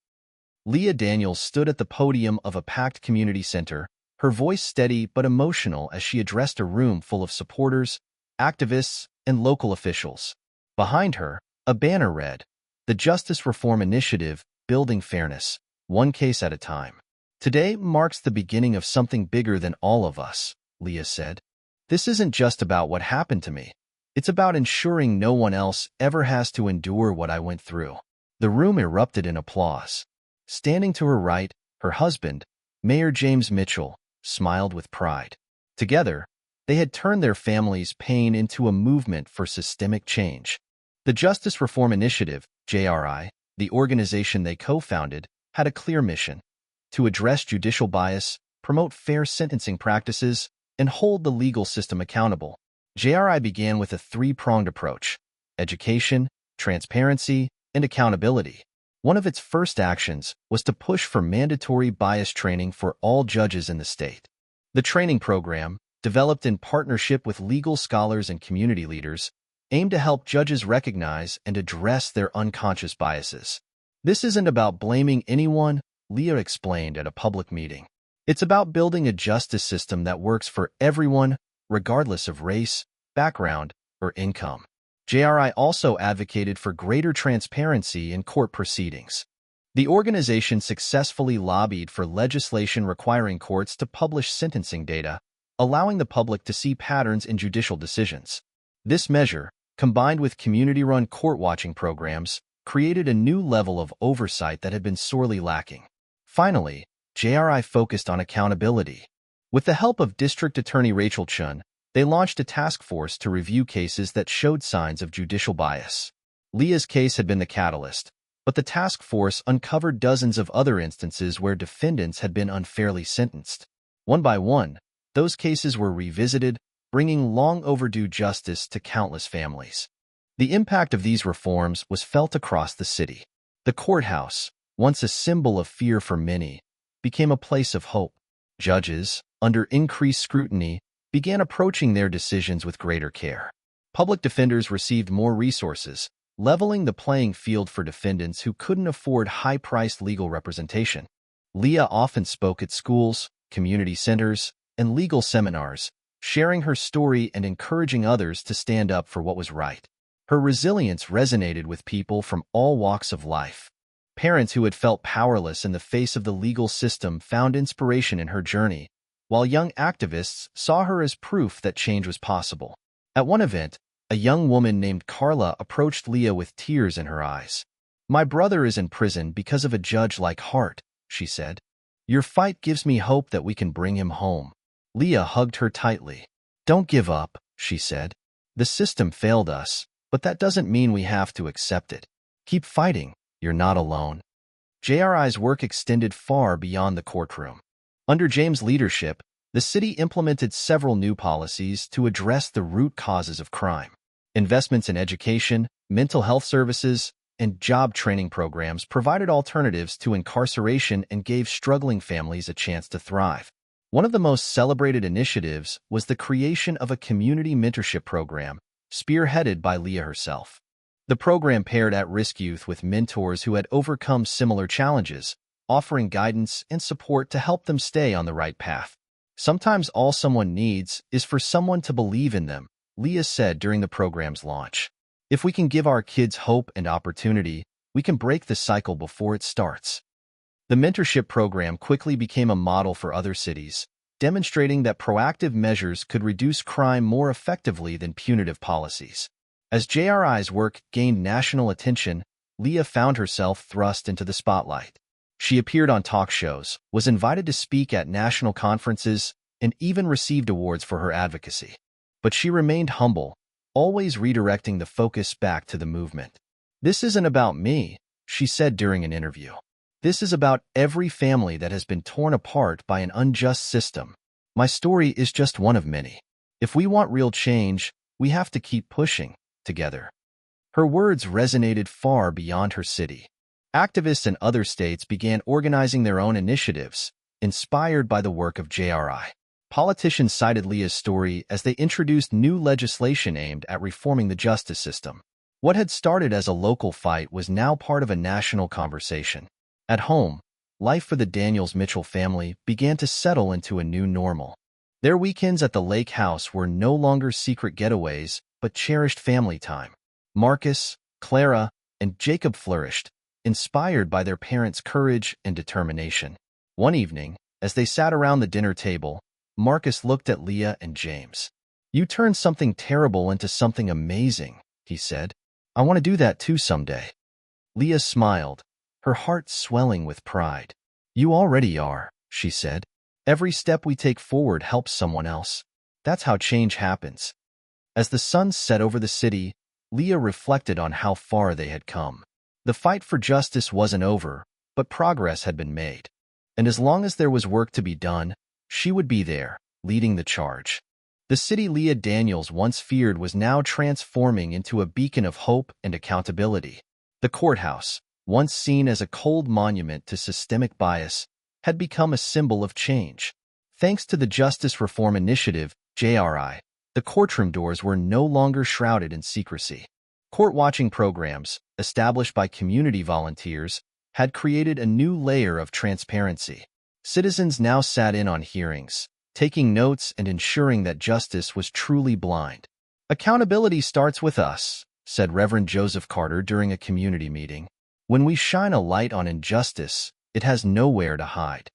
Leah Daniels stood at the podium of a packed community center, her voice steady but emotional as she addressed a room full of supporters, activists, and local officials. Behind her, a banner read, "The Justice Reform Initiative, Building Fairness, One Case at a Time." "Today marks the beginning of something bigger than all of us," Leah said. "This isn't just about what happened to me. It's about ensuring no one else ever has to endure what I went through." The room erupted in applause. Standing to her right, her husband, Mayor James Mitchell, smiled with pride. Together, they had turned their family's pain into a movement for systemic change. The Justice Reform Initiative, JRI, the organization they co-founded, had a clear mission: to address judicial bias, promote fair sentencing practices, and hold the legal system accountable. JRI began with a three-pronged approach: education, transparency, and accountability. One of its first actions was to push for mandatory bias training for all judges in the state. The training program, developed in partnership with legal scholars and community leaders, aimed to help judges recognize and address their unconscious biases. "This isn't about blaming anyone," Leah explained at a public meeting. "It's about building a justice system that works for everyone, regardless of race, background, or income." JRI also advocated for greater transparency in court proceedings. The organization successfully lobbied for legislation requiring courts to publish sentencing data, allowing the public to see patterns in judicial decisions. This measure, combined with community-run court-watching programs, created a new level of oversight that had been sorely lacking. Finally, JRI focused on accountability. With the help of District Attorney Rachel Chun, they launched a task force to review cases that showed signs of judicial bias. Leah's case had been the catalyst, but the task force uncovered dozens of other instances where defendants had been unfairly sentenced. One by one, those cases were revisited, bringing long-overdue justice to countless families. The impact of these reforms was felt across the city. The courthouse, once a symbol of fear for many, became a place of hope. Judges, under increased scrutiny, began approaching their decisions with greater care. Public defenders received more resources, leveling the playing field for defendants who couldn't afford high-priced legal representation. Leah often spoke at schools, community centers, and legal seminars, sharing her story and encouraging others to stand up for what was right. Her resilience resonated with people from all walks of life. Parents who had felt powerless in the face of the legal system found inspiration in her journey, while young activists saw her as proof that change was possible. At one event, a young woman named Carla approached Leah with tears in her eyes. "My brother is in prison because of a judge like Hart," she said. "Your fight gives me hope that we can bring him home." Leah hugged her tightly. "Don't give up," she said. "The system failed us, but that doesn't mean we have to accept it. Keep fighting, you're not alone." JRI's work extended far beyond the courtroom. Under James' leadership, the city implemented several new policies to address the root causes of crime. Investments in education, mental health services, and job training programs provided alternatives to incarceration and gave struggling families a chance to thrive. One of the most celebrated initiatives was the creation of a community mentorship program, spearheaded by Leah herself. The program paired at-risk youth with mentors who had overcome similar challenges, offering guidance and support to help them stay on the right path. "Sometimes all someone needs is for someone to believe in them," Leah said during the program's launch. "If we can give our kids hope and opportunity, we can break the cycle before it starts." The mentorship program quickly became a model for other cities, demonstrating that proactive measures could reduce crime more effectively than punitive policies. As JRI's work gained national attention, Leah found herself thrust into the spotlight. She appeared on talk shows, was invited to speak at national conferences, and even received awards for her advocacy. But she remained humble, always redirecting the focus back to the movement. "This isn't about me," she said during an interview. This is about every family that has been torn apart by an unjust system. My story is just one of many. If we want real change, we have to keep pushing, together. Her words resonated far beyond her city. Activists in other states began organizing their own initiatives, inspired by the work of JRI. Politicians cited Leah's story as they introduced new legislation aimed at reforming the justice system. What had started as a local fight was now part of a national conversation. At home, life for the Daniels-Mitchell family began to settle into a new normal. Their weekends at the lake house were no longer secret getaways, but cherished family time. Marcus, Clara, and Jacob flourished, inspired by their parents' courage and determination. One evening, as they sat around the dinner table, Marcus looked at Leah and James. "You turned something terrible into something amazing," he said. "I want to do that too someday." Leah smiled, her heart swelling with pride. "You already are," she said. "Every step we take forward helps someone else. That's how change happens." As the sun set over the city, Leah reflected on how far they had come. The fight for justice wasn't over, but progress had been made. And as long as there was work to be done, she would be there, leading the charge. The city Leah Daniels once feared was now transforming into a beacon of hope and accountability. The courthouse, once seen as a cold monument to systemic bias, had become a symbol of change. Thanks to the Justice Reform Initiative, JRI, the courtroom doors were no longer shrouded in secrecy. Court-watching programs, established by community volunteers, had created a new layer of transparency. Citizens now sat in on hearings, taking notes and ensuring that justice was truly blind. "Accountability starts with us," said Reverend Joseph Carter during a community meeting. "When we shine a light on injustice, it has nowhere to hide."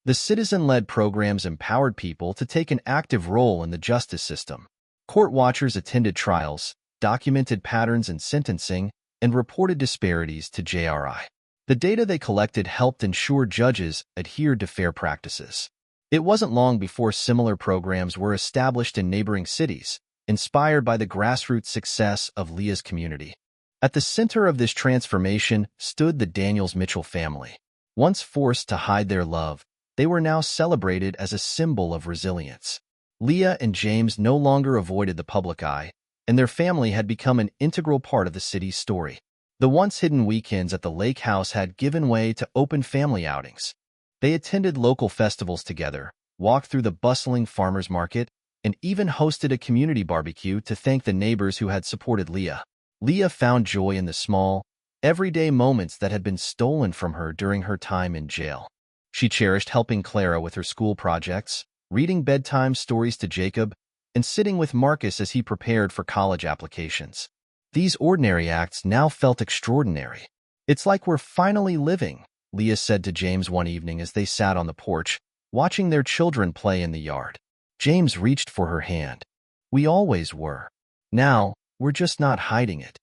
The citizen-led programs empowered people to take an active role in the justice system. Court watchers attended trials, documented patterns in sentencing, and reported disparities to JRI. The data they collected helped ensure judges adhered to fair practices. It wasn't long before similar programs were established in neighboring cities, inspired by the grassroots success of Leah's community. At the center of this transformation stood the Daniels-Mitchell family. Once forced to hide their love, they were now celebrated as a symbol of resilience. Leah and James no longer avoided the public eye, and their family had become an integral part of the city's story. The once hidden weekends at the lake house had given way to open family outings. They attended local festivals together, walked through the bustling farmers market, and even hosted a community barbecue to thank the neighbors who had supported Leah. Leah found joy in the small, everyday moments that had been stolen from her during her time in jail. She cherished helping Clara with her school projects, reading bedtime stories to Jacob, and sitting with Marcus as he prepared for college applications. These ordinary acts now felt extraordinary. "It's like we're finally living," Leah said to James one evening as they sat on the porch, watching their children play in the yard. James reached for her hand. "We always were. Now, we're just not hiding it."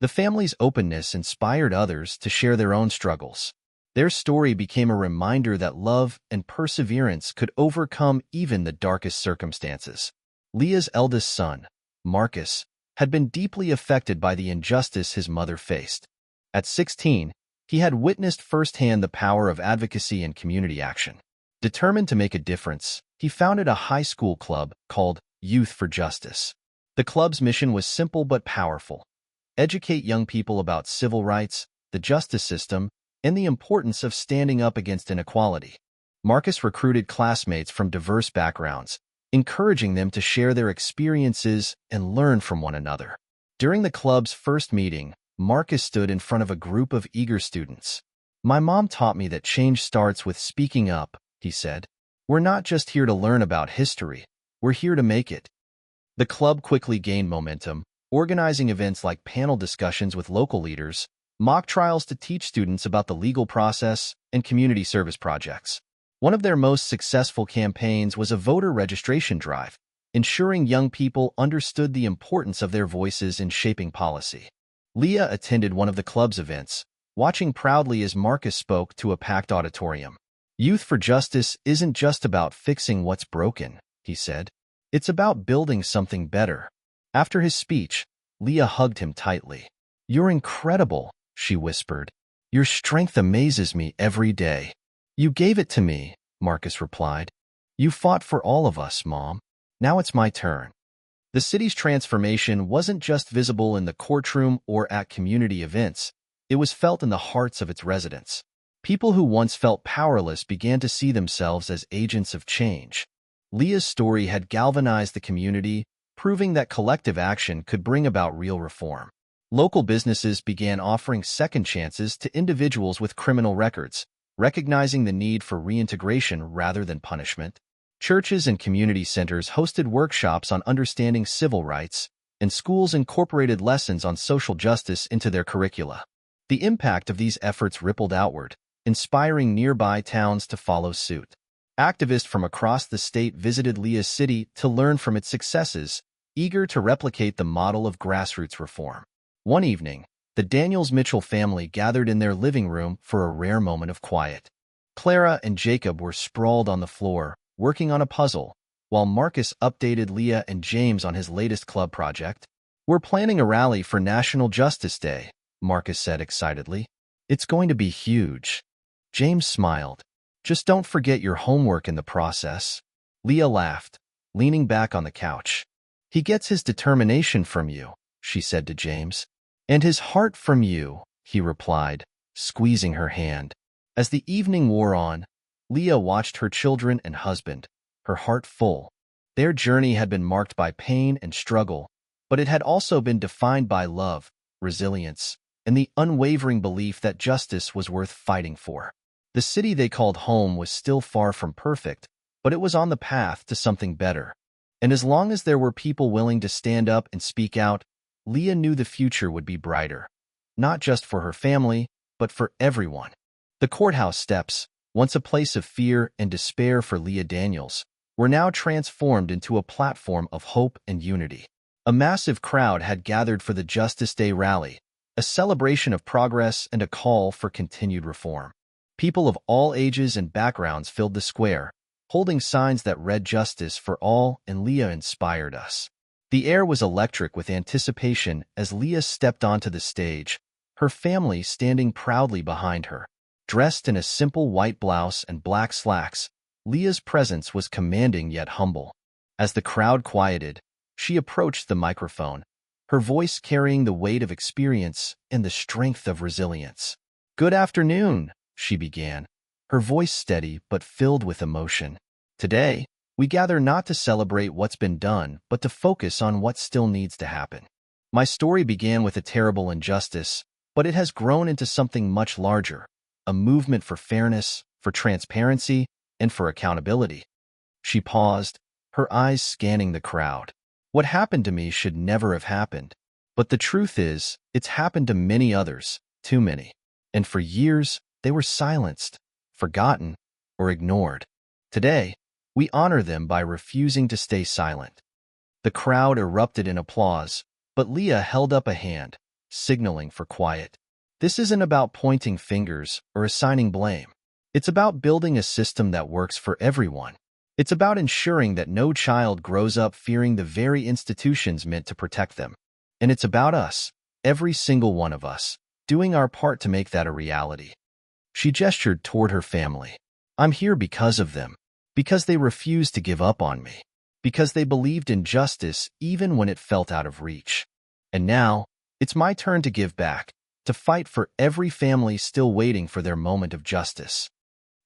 The family's openness inspired others to share their own struggles. Their story became a reminder that love and perseverance could overcome even the darkest circumstances. Leah's eldest son, Marcus, had been deeply affected by the injustice his mother faced. At 16, he had witnessed firsthand the power of advocacy and community action. Determined to make a difference, he founded a high school club called Youth for Justice. The club's mission was simple but powerful: educate young people about civil rights, the justice system, and the importance of standing up against inequality. Marcus recruited classmates from diverse backgrounds, encouraging them to share their experiences and learn from one another. During the club's first meeting, Marcus stood in front of a group of eager students. "My mom taught me that change starts with speaking up," he said. "We're not just here to learn about history, we're here to make it." The club quickly gained momentum, organizing events like panel discussions with local leaders, mock trials to teach students about the legal process, and community service projects. One of their most successful campaigns was a voter registration drive, ensuring young people understood the importance of their voices in shaping policy. Leah attended one of the club's events, watching proudly as Marcus spoke to a packed auditorium. "Youth for Justice isn't just about fixing what's broken," he said. "It's about building something better." After his speech, Leah hugged him tightly. "You're incredible," she whispered. Your strength amazes me every day. You gave it to me, Marcus replied. You fought for all of us, Mom. Now it's my turn. The city's transformation wasn't just visible in the courtroom or at community events. It was felt in the hearts of its residents. People who once felt powerless began to see themselves as agents of change. Leah's story had galvanized the community, proving that collective action could bring about real reform. Local businesses began offering second chances to individuals with criminal records, recognizing the need for reintegration rather than punishment. Churches and community centers hosted workshops on understanding civil rights, and schools incorporated lessons on social justice into their curricula. The impact of these efforts rippled outward, inspiring nearby towns to follow suit. Activists from across the state visited Leah's city to learn from its successes, eager to replicate the model of grassroots reform. One evening, the Daniels Mitchell family gathered in their living room for a rare moment of quiet. Clara and Jacob were sprawled on the floor, working on a puzzle, while Marcus updated Leah and James on his latest club project. We're planning a rally for National Justice Day, Marcus said excitedly. It's going to be huge. James smiled. Just don't forget your homework in the process. Leah laughed, leaning back on the couch. He gets his determination from you, she said to James. And his heart from you, he replied, squeezing her hand. As the evening wore on, Leah watched her children and husband, her heart full. Their journey had been marked by pain and struggle, but it had also been defined by love, resilience, and the unwavering belief that justice was worth fighting for. The city they called home was still far from perfect, but it was on the path to something better. And as long as there were people willing to stand up and speak out, Leah knew the future would be brighter, not just for her family, but for everyone. The courthouse steps, once a place of fear and despair for Leah Daniels, were now transformed into a platform of hope and unity. A massive crowd had gathered for the Justice Day rally, a celebration of progress and a call for continued reform. People of all ages and backgrounds filled the square, holding signs that read "Justice for All," and Leah inspired us. The air was electric with anticipation as Leah stepped onto the stage, her family standing proudly behind her. Dressed in a simple white blouse and black slacks, Leah's presence was commanding yet humble. As the crowd quieted, she approached the microphone, her voice carrying the weight of experience and the strength of resilience. "Good afternoon," she began, her voice steady but filled with emotion. "Today, we gather not to celebrate what's been done, but to focus on what still needs to happen. My story began with a terrible injustice, but it has grown into something much larger, a movement for fairness, for transparency, and for accountability." She paused, her eyes scanning the crowd. "What happened to me should never have happened. But the truth is, it's happened to many others, too many. And for years, they were silenced, forgotten, or ignored. Today, we honor them by refusing to stay silent." The crowd erupted in applause, but Leah held up a hand, signaling for quiet. "This isn't about pointing fingers or assigning blame. It's about building a system that works for everyone. It's about ensuring that no child grows up fearing the very institutions meant to protect them. And it's about us, every single one of us, doing our part to make that a reality." She gestured toward her family. "I'm here because of them, because they refused to give up on me, because they believed in justice even when it felt out of reach. And now, it's my turn to give back, to fight for every family still waiting for their moment of justice."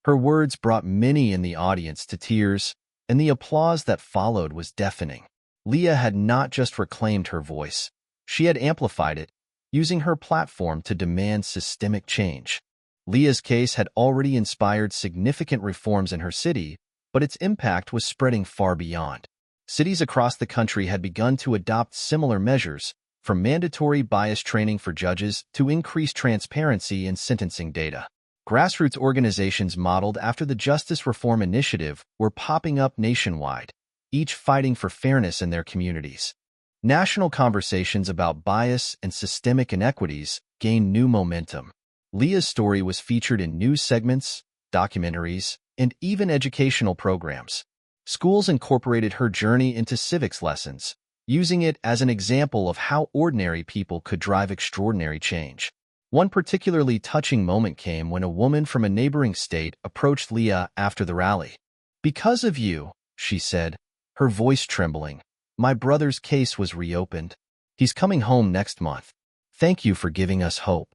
Her words brought many in the audience to tears, and the applause that followed was deafening. Leah had not just reclaimed her voice, she had amplified it, using her platform to demand systemic change. Leah's case had already inspired significant reforms in her city, but its impact was spreading far beyond. Cities across the country had begun to adopt similar measures, from mandatory bias training for judges to increased transparency in sentencing data. Grassroots organizations modeled after the Justice Reform Initiative were popping up nationwide, each fighting for fairness in their communities. National conversations about bias and systemic inequities gained new momentum. Leah's story was featured in news segments, documentaries, and even educational programs. Schools incorporated her journey into civics lessons, using it as an example of how ordinary people could drive extraordinary change. One particularly touching moment came when a woman from a neighboring state approached Leah after the rally. "Because of you," she said, her voice trembling, "my brother's case was reopened. He's coming home next month. Thank you for giving us hope."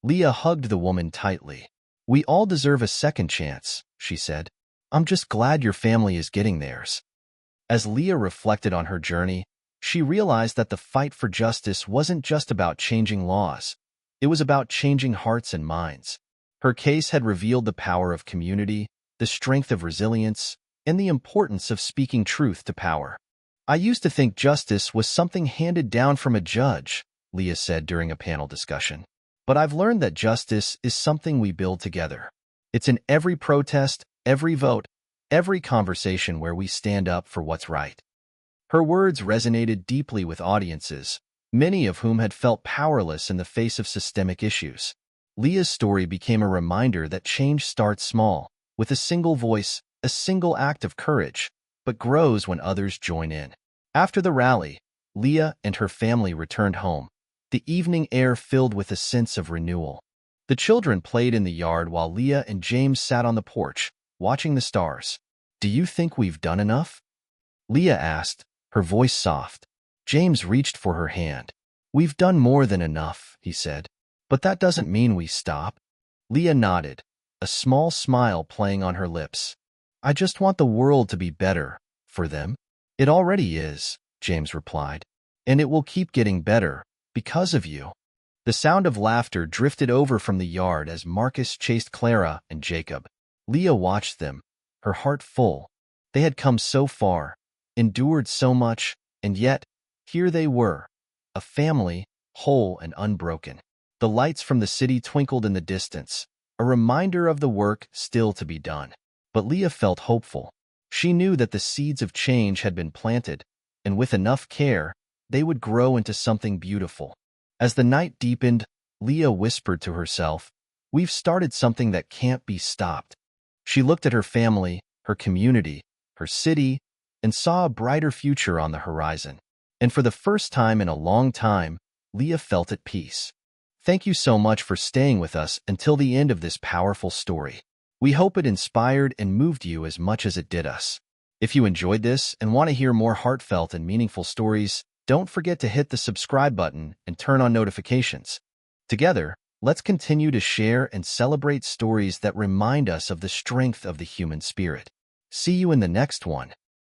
Leah hugged the woman tightly. "We all deserve a second chance," she said. "I'm just glad your family is getting theirs." As Leah reflected on her journey, she realized that the fight for justice wasn't just about changing laws. It was about changing hearts and minds. Her case had revealed the power of community, the strength of resilience, and the importance of speaking truth to power. "I used to think justice was something handed down from a judge," Leah said during a panel discussion. "But I've learned that justice is something we build together. It's in every protest, every vote, every conversation where we stand up for what's right." Her words resonated deeply with audiences, many of whom had felt powerless in the face of systemic issues. Leah's story became a reminder that change starts small, with a single voice, a single act of courage, but grows when others join in. After the rally, Leah and her family returned home, the evening air filled with a sense of renewal. The children played in the yard while Leah and James sat on the porch, watching the stars. "Do you think we've done enough?" Leah asked, her voice soft. James reached for her hand. "We've done more than enough," he said. "But that doesn't mean we stop." Leah nodded, a small smile playing on her lips. "I just want the world to be better for them." "It already is," James replied. "And it will keep getting better because of you." The sound of laughter drifted over from the yard as Marcus chased Clara and Jacob. Leah watched them, her heart full. They had come so far, endured so much, and yet, here they were, a family, whole and unbroken. The lights from the city twinkled in the distance, a reminder of the work still to be done. But Leah felt hopeful. She knew that the seeds of change had been planted, and with enough care, they would grow into something beautiful. As the night deepened, Leah whispered to herself, "We've started something that can't be stopped." She looked at her family, her community, her city, and saw a brighter future on the horizon. And for the first time in a long time, Leah felt at peace. Thank you so much for staying with us until the end of this powerful story. We hope it inspired and moved you as much as it did us. If you enjoyed this and want to hear more heartfelt and meaningful stories, don't forget to hit the subscribe button and turn on notifications. Together, let's continue to share and celebrate stories that remind us of the strength of the human spirit. See you in the next one.